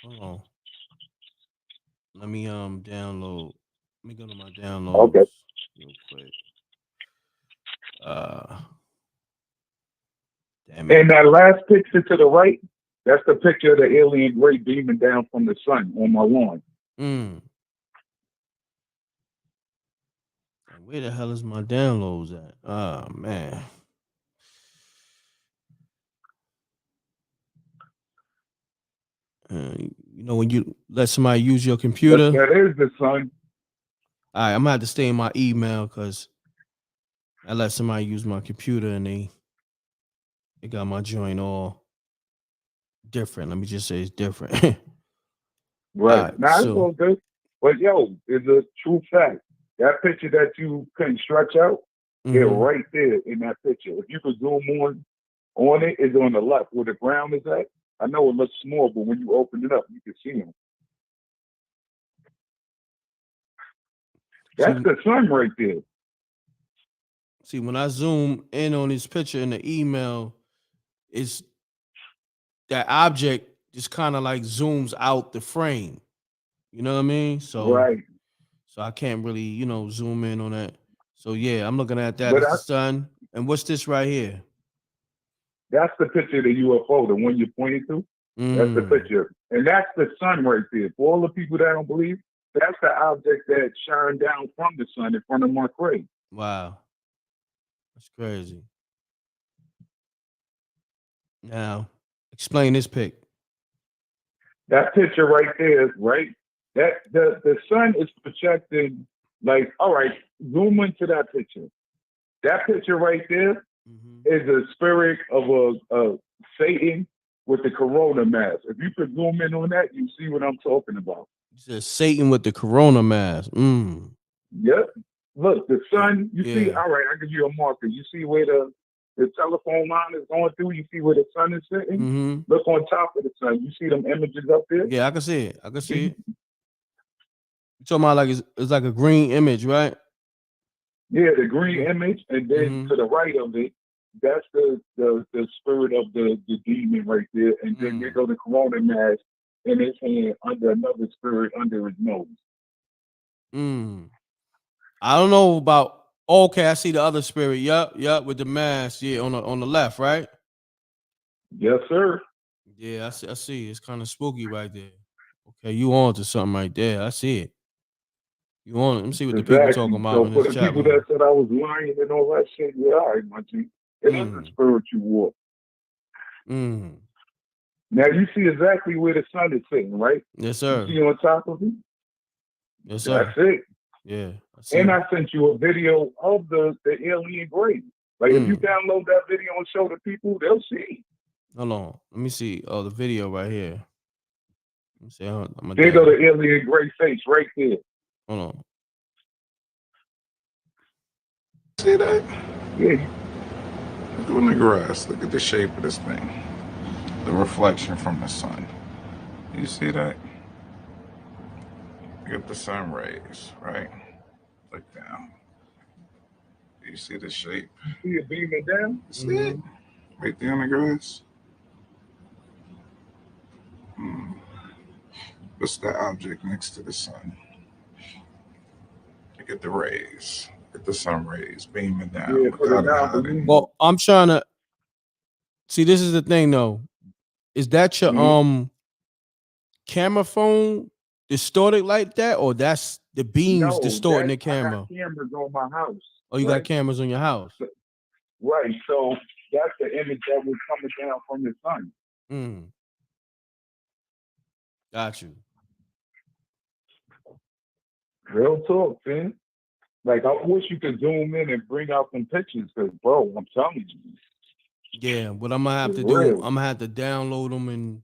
Hold on. Let me download. Let me go to my downloads real quick. Damn it. And that last picture to the right, that's the picture of the alien gray beaming down from the sun on my lawn. Where the hell is my downloads at? Oh man. You know when you let somebody use your computer. That is the sun. All right, I'm gonna have to stay in my email because I let somebody use my computer and they got my joint all different. Let me just say it's different. Right. Now it's all good. But yo, it's a true fact. That picture that you couldn't stretch out, they're right there in that picture. If you could zoom on it, it's on the left where the ground is at. I know it looks small, but when you open it up, you can see them. That's the sun right there. See, when I zoom in on this picture in the email, it's that object just kind of like zooms out the frame. You know what I mean? So so I can't really, zoom in on that. So yeah, I'm looking at that. It's the sun. And what's this right here? That's the picture of the UFO, the one you pointed to. That's the picture. And that's the sun right there. For all the people that don't believe, that's the object that shined down from the sun in front of my grave. Wow. That's crazy. Now, explain this pic. That picture right there is right. That the sun is projecting like, all right, zoom into that picture. That picture right there is a spirit of a Satan with the corona mask. If you could zoom in on that, you see what I'm talking about. It says Satan with the corona mask. Yep. Look, the sun, you see, all right, I'll give you a marker. You see where the telephone line is going through? You see where the sun is sitting? Look on top of the sun. You see them images up there? Yeah, I can see it. I can see it. You're talking about like it's like a green image, right? Yeah, the green image, and then to the right of it, that's the spirit of the demon right there. And then there go the corona mask in his hand under another spirit under his nose. I don't know about. Okay, I see the other spirit. Yup, with the mask. Yeah, on the left, right? Yes, sir. Yeah, I see. It's kind of spooky right there. Okay, you on to something right there. I see it. You on it. Let me see what the people talking Exactly. about So in for this the chat people that room. said I was lying and all that shit, yeah, all right, my G. It is a spiritual war. Now you see exactly where the sun is sitting, right? Yes, sir. You see on top of it? Yes, sir. That's it. Yeah. I see. And I sent you a video of the alien grave. Like if you download that video and show the people, they'll see. Hold on. Let me see. Oh, the video right here. Let me see. I'm There go the alien grave face right there. Hold on. See that? Yeah. Look on the grass. Look at the shape of this thing. The reflection from the sun. You see that? Look at the sun rays, right? Look down. Do you see the shape? See it beaming down? You see it? Right there on the grass? What's that object next to the sun? Look at the rays. Look at the sun rays beaming down. Yeah, Look how they're hiding. Well, I'm trying to see. This is the thing, though. Is that your camera phone distorted like that, or that's the beams No, distorting the camera? I got cameras on my house. Oh, you got cameras on your house. Right, so that's the image that was coming down from the sun. Got you. Real talk, man. Like, I wish you could zoom in and bring out some pictures, because, bro, I'm telling you. Yeah, what I'm gonna have to It's do, real. I'm gonna have to download them and,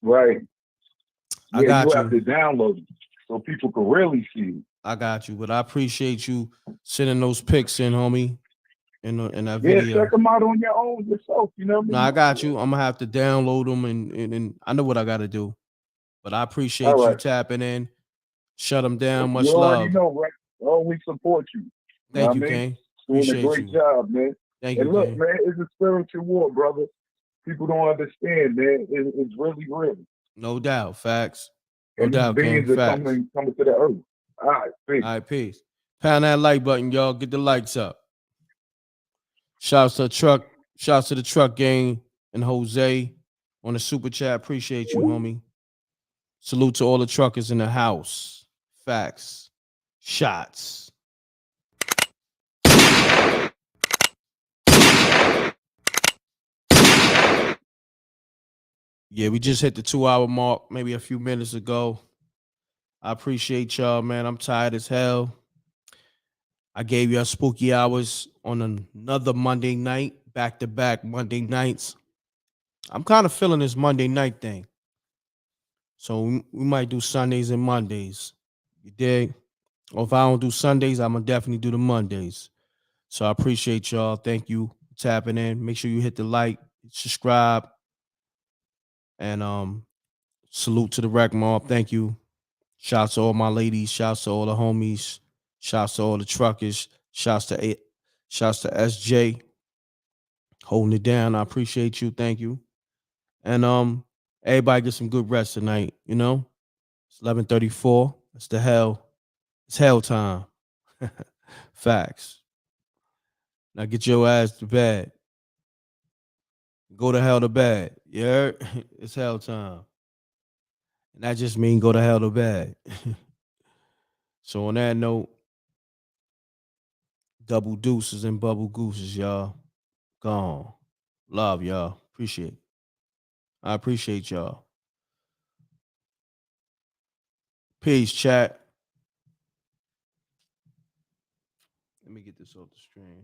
Right. I Yeah, got you you. have to download it so people can really see it. I got you, but I appreciate you sending those pics in, homie, in that Yeah, video. check them out on your own yourself, you know what I No, mean? I got you. I'm gonna have to download them and I know what I gotta do. But I appreciate All you right. tapping in. Shut them down. You Much already love. know, right? Always support you. You know Thank what you, I mean? King. Doing a Appreciate great you. job, man. Thank And you, look, King. man, it's a spiritual war, brother. People don't understand, man. It's really real. No doubt. Facts. No And these doubt, King. beings are Facts. coming to the earth. All right, peace. All right, peace. Pound that like button, y'all. Get the likes up. Shouts to the truck. Shouts to the truck gang and Jose on the super chat. Appreciate you, homie. Salute to all the truckers in the house. Facts. Shots. Yeah, we just hit the 2-hour mark maybe a few minutes ago. I appreciate y'all, man. I'm tired as hell. I gave y'all spooky hours on another Monday night, back-to-back Monday nights. I'm kind of feeling this Monday night thing. So we might do Sundays and Mondays. You dig? Or if I don't do Sundays, I'm going to definitely do the Mondays. So I appreciate y'all. Thank you for tapping in. Make sure you hit the like, subscribe, and salute to the Rec Mob. Thank you. Shouts to all my ladies. Shouts to all the homies. Shouts to all the truckers. Shouts to SJ. Holding it down. I appreciate you. Thank you. And everybody get some good rest tonight, you know? It's 11:34. It's the hell. It's hell time. Facts. Now get your ass to bed. Go to hell to bed. Yeah, it's hell time. And that just means go to hell to bed. So on that note, double deuces and bubble gooses, y'all. Gone. Love y'all. Appreciate it. I appreciate y'all. Peace, chat. Let me get this off the screen.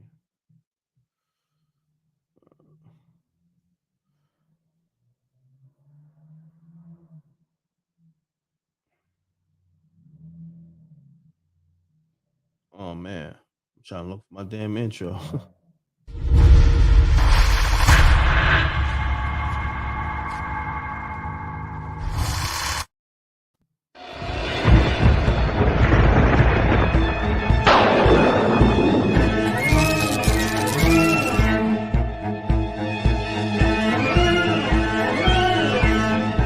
Oh man, I'm trying to look for my damn intro.